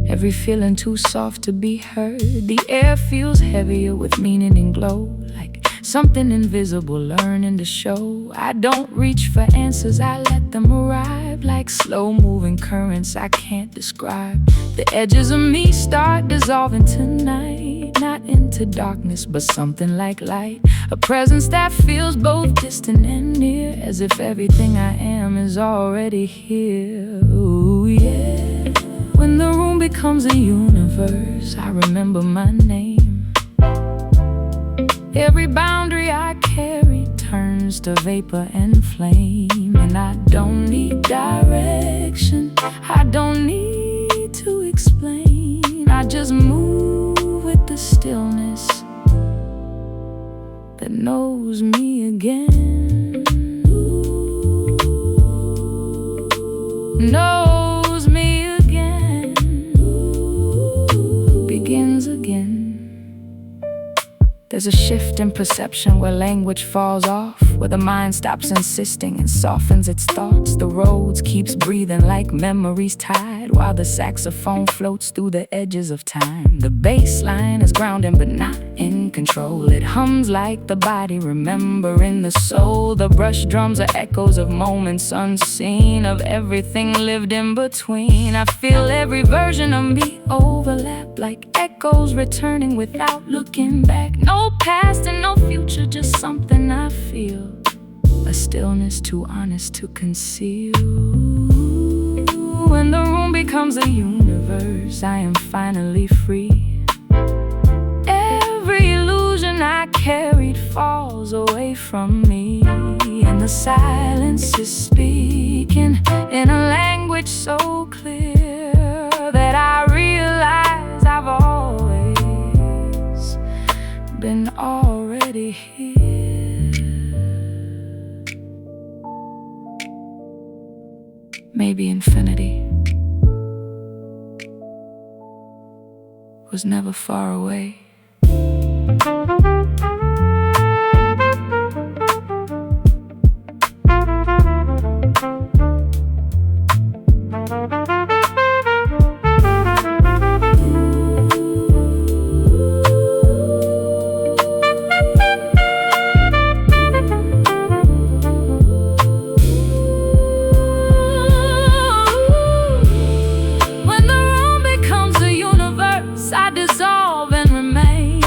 C: every feeling too soft to be heard. The air feels heavier with meaning and glow, like something invisible learning to show. I don't reach for answers, I let them arrive, like slow-moving currents I can't describe. The edges of me start dissolving tonight, not into darkness, but something like light. A presence that feels both distant and near, as if everything I am is already here. Ooh, yeah. When the room becomes a universe, I remember my name. Every boundary I carry turns to vapor and flame. And I don't need direction, I don't need to explain. I just move with the stillness that knows me again. Knows me again. Begins again. There's a shift in perception where language falls off.
A: where the mind stops insisting and softens its thoughts. The roads keeps breathing like memories tied, while the saxophone floats through the edges of time. The bass line is grounding but not in control. It hums like the body remembering the soul. The brush drums are echoes of moments unseen, of everything lived in between. I feel every version of me overlap like echoes returning without looking back. No past and no future, just something I feel, a stillness too honest to conceal. When the room becomes a universe, I am finally free. Every illusion I carried falls away from me, and the silence is speaking in a language so clear that I realize I've always been already here. Maybe infinity was never far away. I dissolve and remain.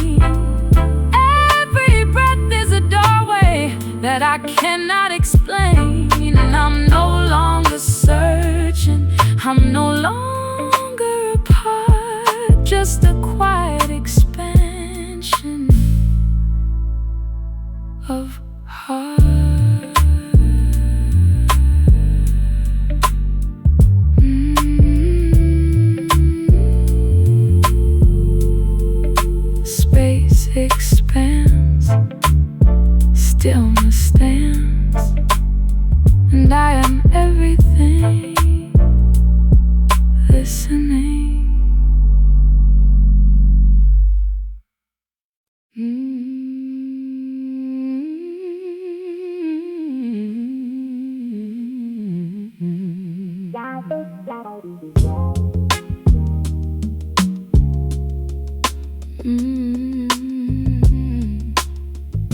A: Every breath is a doorway that I cannot explain. And I'm no longer searching, I'm no longer apart, just a quiet expansion of heart. Expands, stillness stands, and I am everything listening.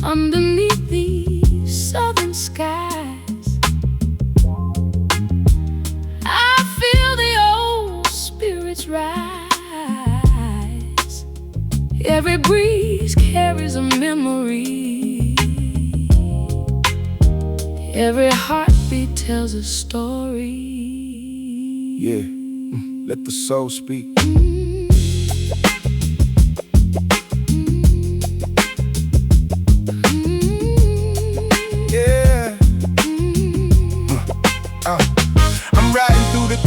A: Underneath these southern skies, I feel the old spirits rise. Every breeze carries a memory, every heartbeat tells a story.
B: Yeah, let the soul speak.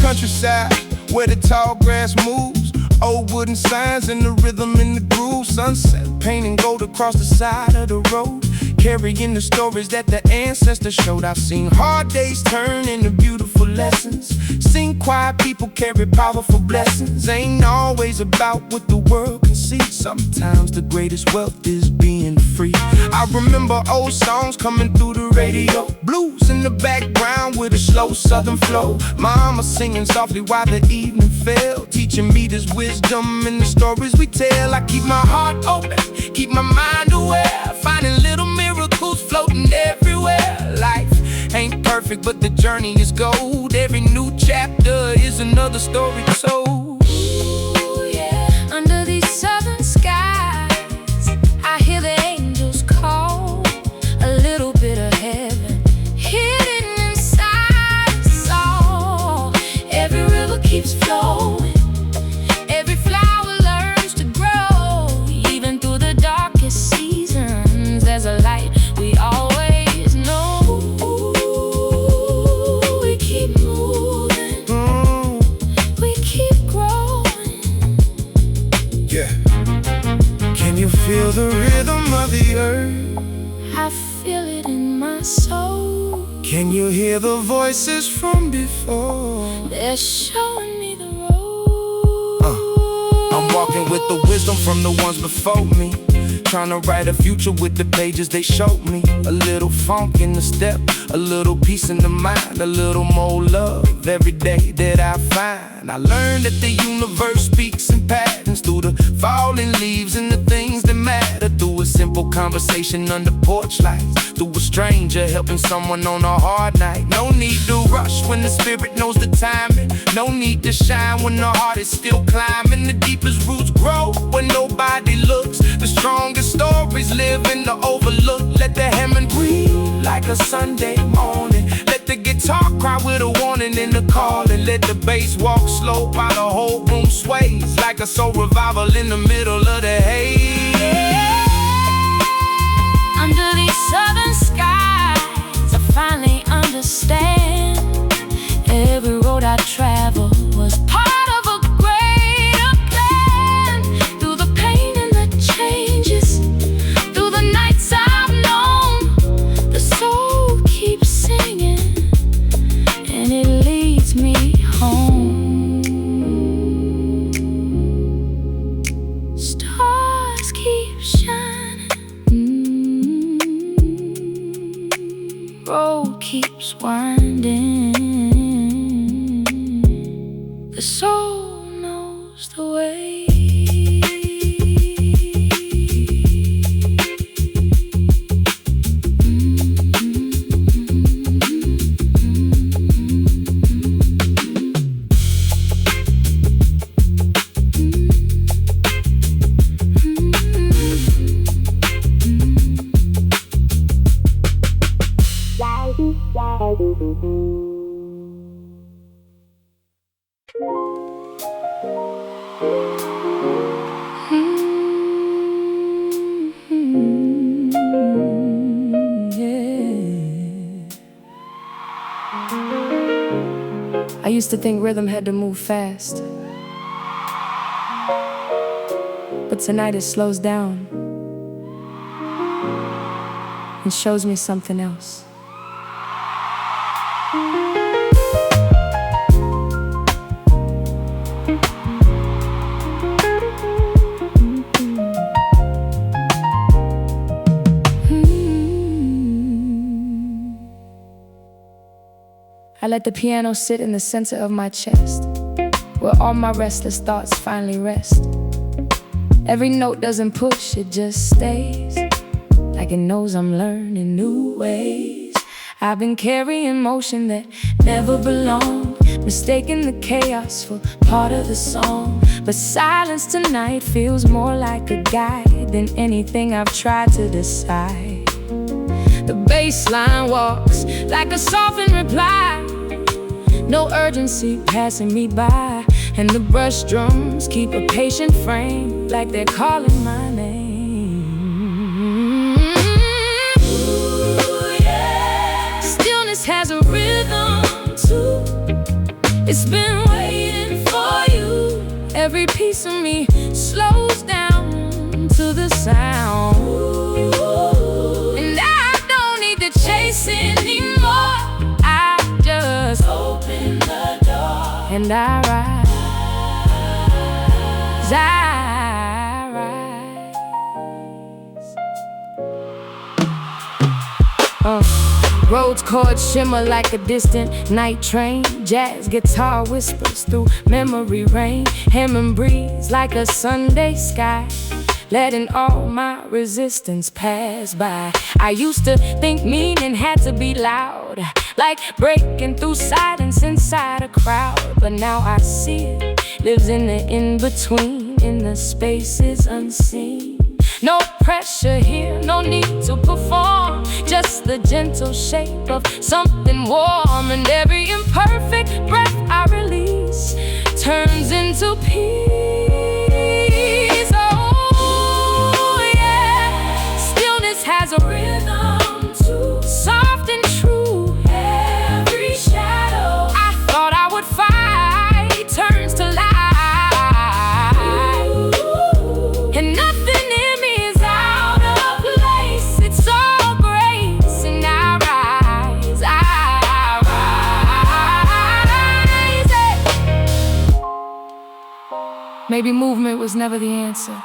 B: Countryside, where the tall grass moves, old wooden signs and the rhythm in the groove. Sunset painting gold across the side of the road, carrying the stories that the ancestors showed. I've seen hard days turn into beautiful lessons, seen quiet people carry powerful blessings. Ain't always about what the world can see, sometimes the greatest wealth is being free. I remember old songs coming through the radio, blues in the background with a slow southern flow. Mama singing softly while the evening fell, teaching me this wisdom in the stories we tell. I keep my heart open, keep my mind aware, finding little miracles floating everywhere. Life ain't perfect, but the journey is gold. Every new chapter is another story told.
C: Ooh, yeah. Under these southern skies, I hear the angels call, a little bit of heaven hidden inside us all. Every river keeps flowing, every flower learns to grow. Even through the darkest seasons, there's a light we always know. We keep moving, we keep growing.
B: Yeah. Can you feel the rhythm of the earth?
C: I feel it in my soul.
B: Can you hear the voices from before?
C: They're showing me the road.
B: I'm walking with the wisdom from the ones before me, trying to write a future with the pages they showed me. A little funk in the step, a little peace in the mind, a little more love every day that I find. I learned that the universe speaks in patterns through the falling leaves and the things that matter. Through a simple conversation under porch lights, through a stranger helping someone on a hard night. No need to rush when the spirit knows the timing. No need to shine when the heart is still climbing. The deepest roots grow when nobody looks. The strongest stories live in the overlook. Let the hammer breathe like a Sunday morning. Let the guitar cry with a warning in the calling. Let the bass walk slow while the whole room sways like a soul revival in the middle of the haze.
A: Under these southern skies, I finally understand. Every road I travel was part of a greater plan. Through the pain and the changes, through the nights I've known, the soul keeps singing, and it leads me home. Stars keep shining, road keeps winding. The soul knows the way. I used to think rhythm had to move fast, but tonight it slows down and shows me something else. I let the piano sit in the center of my chest, where all my restless thoughts finally rest. Every note doesn't push, it just stays, like it knows I'm learning new ways. I've been carrying motion that never belonged, mistaking the chaos for part of the song. But silence tonight feels more like a guide than anything I've tried to decide. The bass line walks like a softened reply, no urgency passing me by. And the brush drums keep a patient frame, like they're calling my name. Ooh, yeah. Stillness has a rhythm too. It's been waiting for you. Every piece of me slows down to the sound. Ooh. And I don't need to chase anymore. I just open the door and I rise. I rise. Roads, chords shimmer like a distant night train. Jazz guitar whispers through memory rain. Hymn breeze like a Sunday sky, letting all my resistance pass by. I used to think meaning had to be loud, like breaking through silence inside a crowd. But now I see it lives in the in-between, in the spaces unseen. No pressure here, no need to perform, just the gentle shape of something warm. And every imperfect breath I release turns into peace. Oh yeah, stillness has a rhythm too, soft and true. Every shadow I thought I would fight turns to light. And nothing in me is out of place. It's all grace, and I rise, I rise. Maybe movement was never the answer.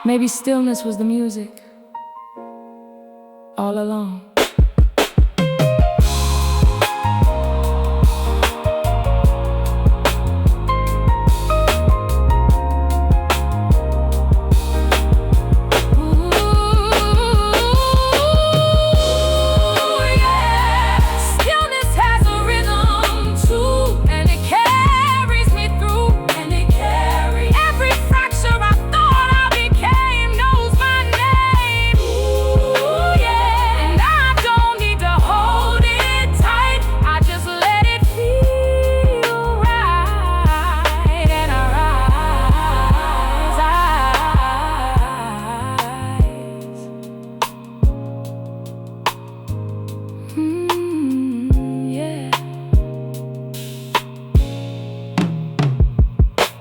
A: Maybe stillness was the music all along.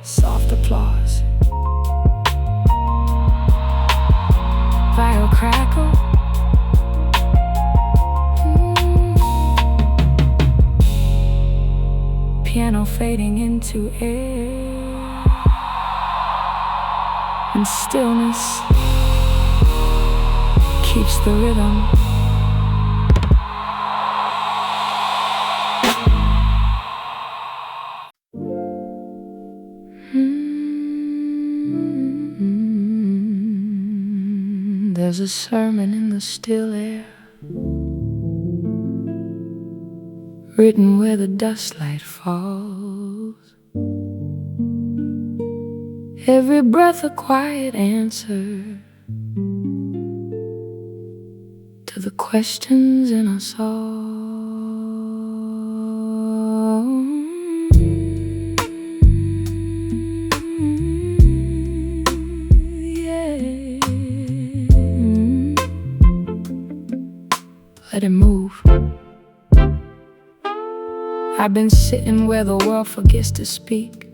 A: Soft applause, viral crackle, piano fading into air, and stillness keeps the rhythm. There's a sermon in the still air, written where the dustlight falls. Every breath a quiet answer to the questions in us all. Let it move. I've been sitting where the world forgets to speak,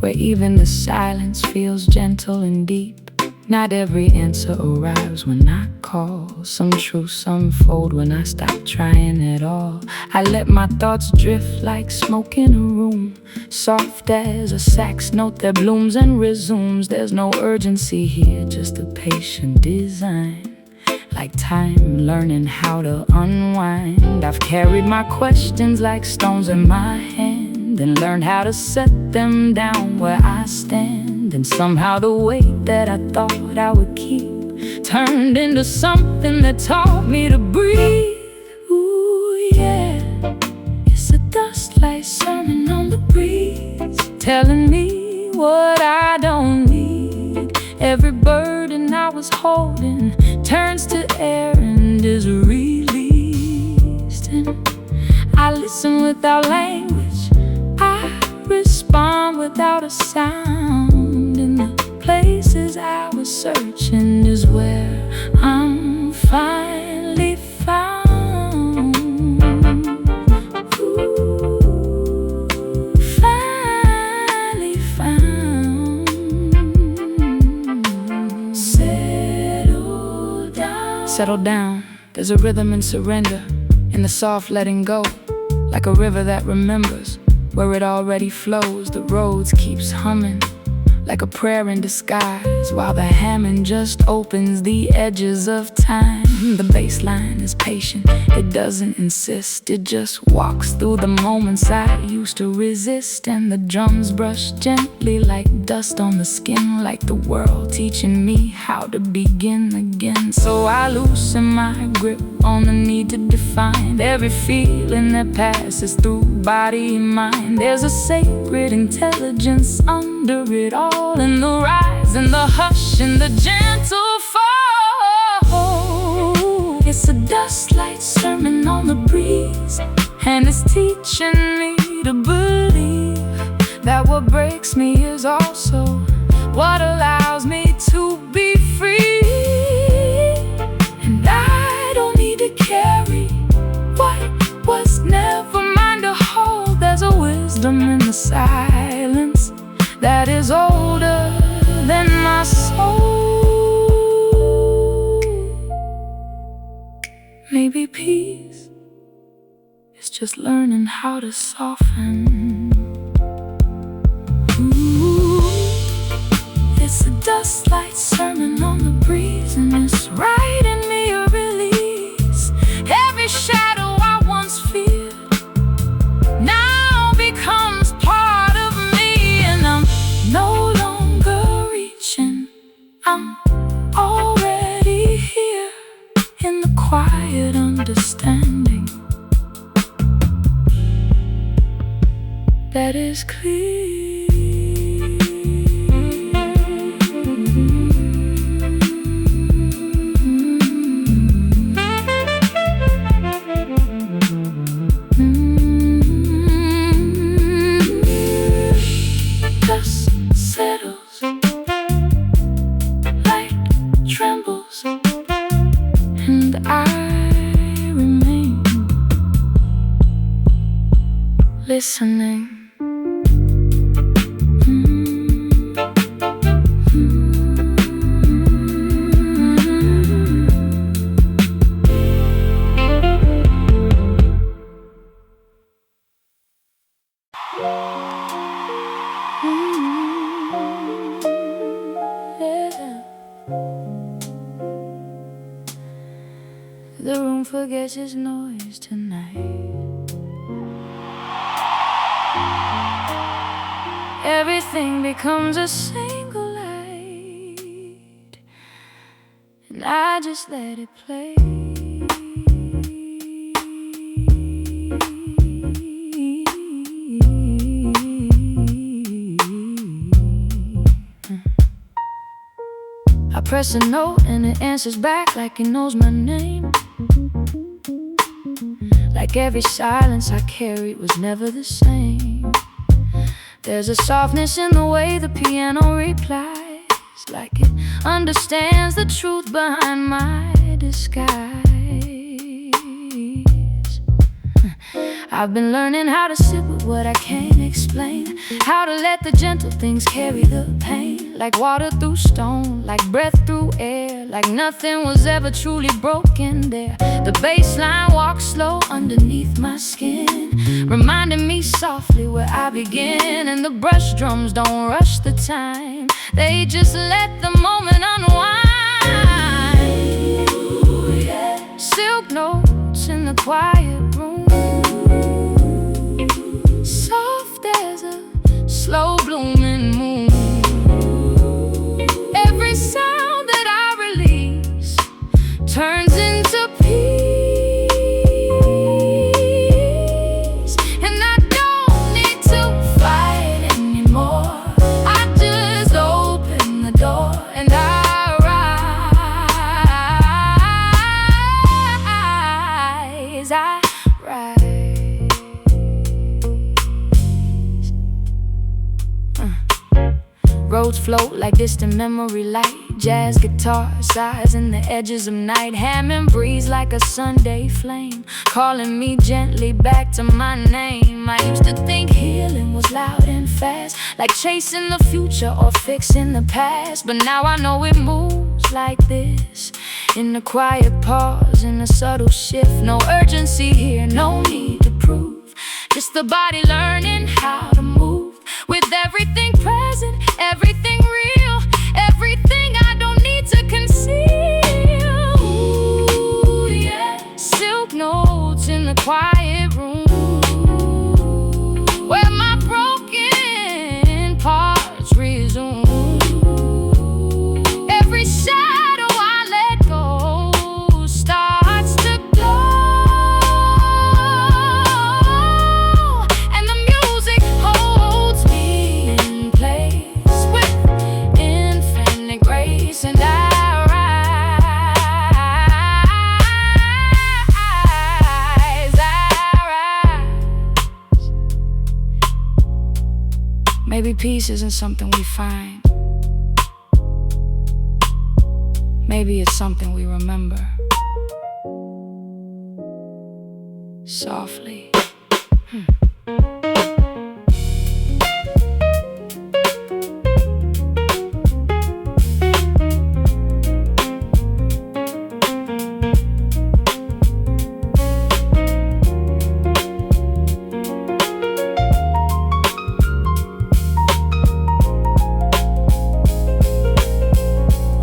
A: where even the silence feels gentle and deep. Not every answer arrives when I call. Some truths unfold when I stop trying at all. I let my thoughts drift like smoke in a room, soft as a sax note that blooms and resumes. There's no urgency here, just a patient design, like time learning how to unwind. I've carried my questions like stones in my hand, and learned how to set them down where I stand. And somehow the weight that I thought I would keep turned into something that taught me to breathe. Ooh, yeah. It's a dust-light sermon on the breeze, telling me what I don't need. Every burden I was holding turns to air and is released. And I listen without language, I respond without a sound. In the places I was searching is where I'm finally found. Ooh, finally found. Settle down, there's a rhythm in surrender, in the soft letting go, like a river that remembers where it already flows. The roads keeps humming, like a prayer in disguise, while the Hammond just opens the edges of time. The bass line is patient, it doesn't insist, it just walks through the moments I used to resist. And the drums brush gently like dust on the skin, like the world teaching me how to begin again. So I loosen my grip on the need to define every feeling that passes through body and mind. There's a sacred intelligence under it all, in the rise and the hush and the gentle fall. It's a dust-light sermon on the breeze, and it's teaching me to believe that what breaks me is also what allows me to be free. And I don't need to carry what was never mine to hold. There's a wisdom in the silence that is older than my soul. Maybe peace is just learning how to soften. Ooh, it's a dust-light sermon on poisonous, writing me a release. Every shadow I once feared now becomes part of me, and I'm no longer reaching. I'm already here in the quiet understanding that is clear. Dust settles, light trembles, and I remain listening. The room forgets its noise tonight. Everything becomes a single light, and I just let it play. I press a note and it answers back like it knows my name. Like every silence I carried was never the same. There's a softness in the way the piano replies, like it understands the truth behind my disguise. I've been learning how to sit with what I can't explain, how to let the gentle things carry the pain, like water through stone, like breath through air, like nothing was ever truly broken there. The bassline walks slow underneath my skin, reminding me softly where I begin. And the brush drums don't rush the time, they just let the moment unwind. Ooh, yeah. Silk notes in the quiet room, soft as a slow blooming moon. Every sound that I release turns into peace, and I don't need to fight anymore. I just open the door and I rise. I rise. Roads float like distant memory light, jazz guitar sighs in the edges of night. Hammond breeze like a Sunday flame, calling me gently back to my name. I used to think healing was loud and fast, like chasing the future or fixing the past. But now I know it moves like this, in the quiet pause, in the subtle shift. No urgency here, no need to prove, just the body learning how to move. With everything present, everything real, everything I don't need to conceal. Ooh, yeah. Silk notes in the quiet room, where my broken parts resume. Every shadow I let go starts to glow, and the music holds me in place with infinite grace, and I rise. Maybe peace isn't something we find, maybe it's something we remember softly.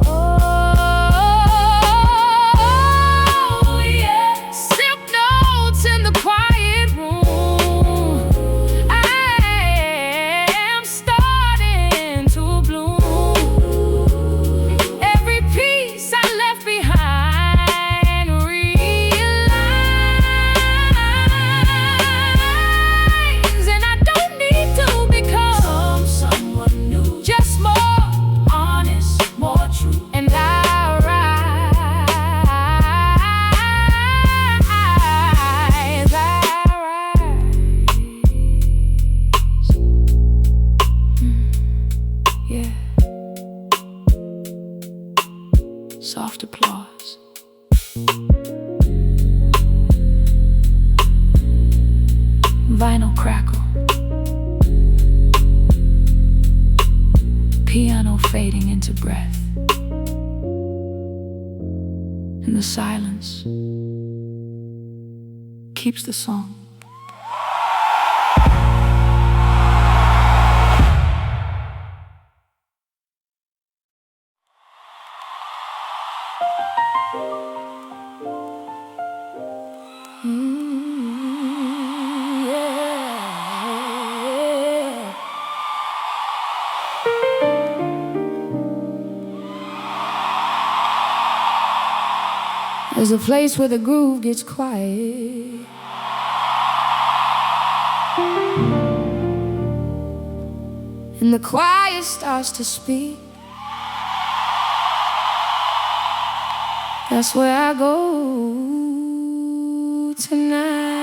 A: Oh, vinyl crackle, piano fading into breath. And the silence keeps the song. There's a place where the groove gets quiet, and the choir starts to speak. That's where I go tonight.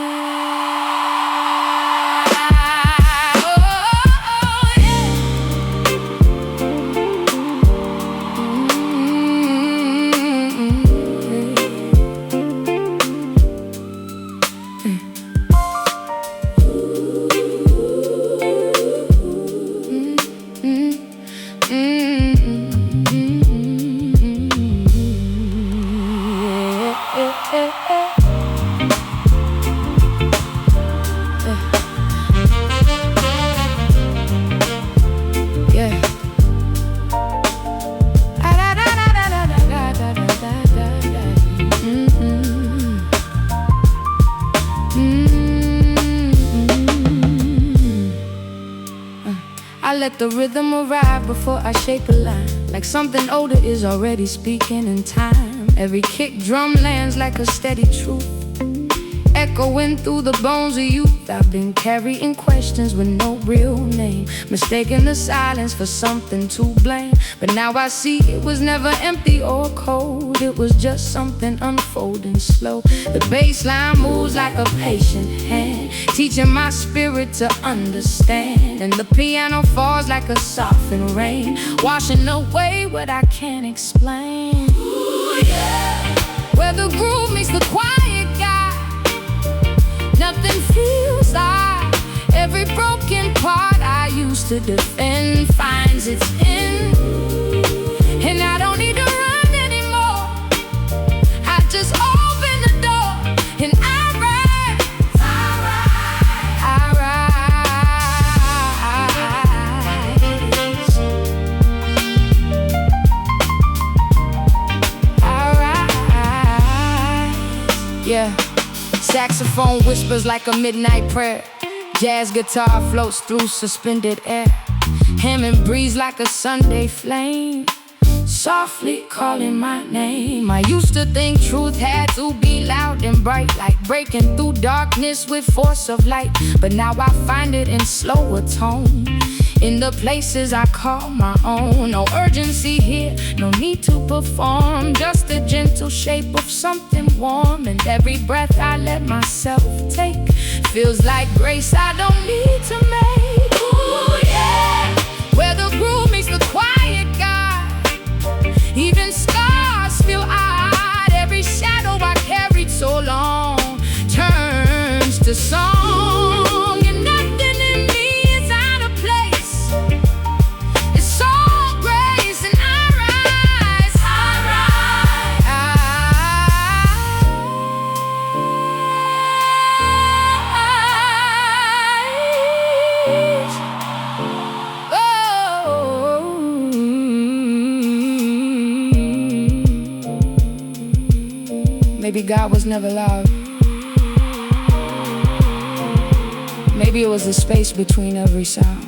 A: I let the rhythm arrive before I shape a line, like something older is already speaking in time. Every kick drum lands like a steady truth, echoing through the bones of youth. I've been carrying questions with no real name, mistaking the silence for something to blame. But now I see it was never empty or cold. It was just something unfolding slow. The bass line moves like a patient hand, teaching my spirit to understand. And the piano falls like a softened rain, washing away what I can't explain. Ooh, yeah. Where the groove meets the quiet guy, nothing feels like. Every broken part I used to defend finds its end, and I don't need to run anymore. I just open the door and I rise, yeah. Saxophone whispers like a midnight prayer, jazz guitar floats through suspended air, Hammond breathes like a Sunday flame, softly calling my name. I used to think truth had to be loud and bright, like breaking through darkness with force of light. But now I find it in slower tone, in the places I call my own. No urgency here, no need to perform, just a gentle shape of something warm. And every breath I let myself take feels like grace I don't need to make. Ooh, yeah. Where the groove meets the quiet guy, even scars feel odd. Every shadow I carried so long turns to song, and nothing in me is out of place. It's all grace, and I rise, Maybe God was never loud. Maybe it was the space between every sound.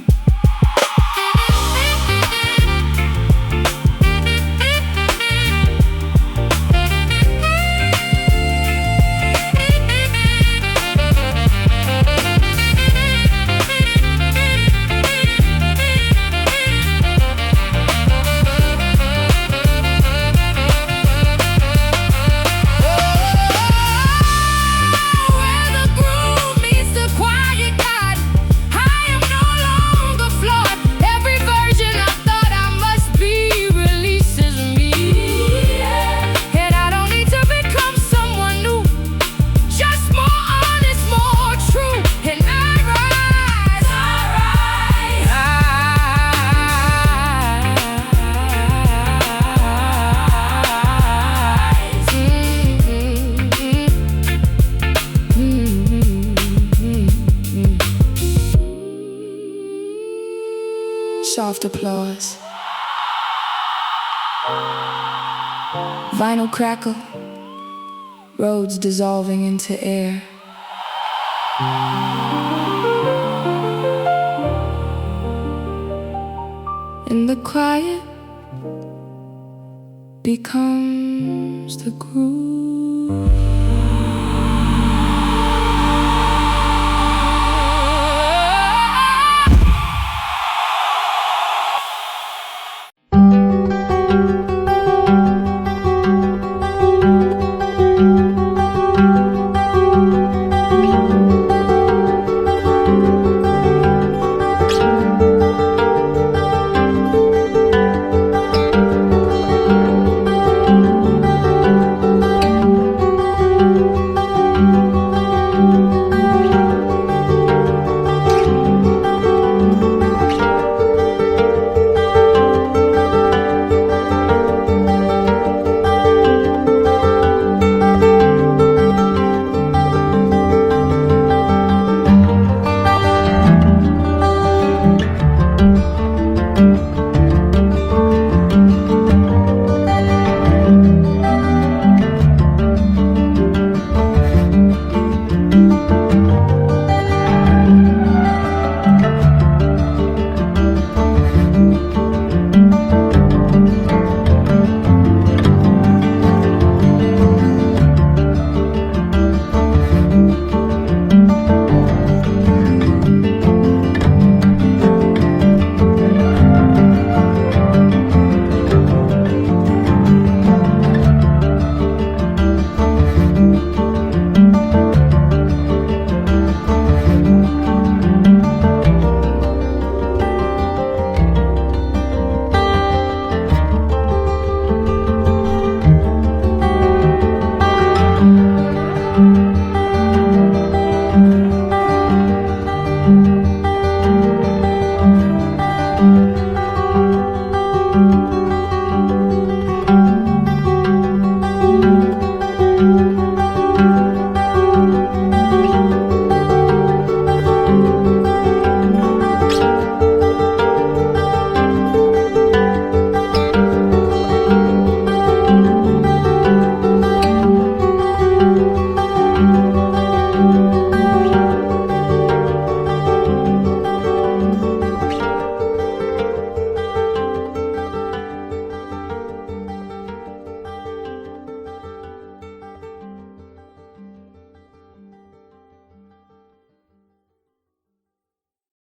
A: Where the groove meets the quiet God, I am no longer
C: soft applause. Vinyl crackle, roads dissolving into air. And the quiet becomes the groove.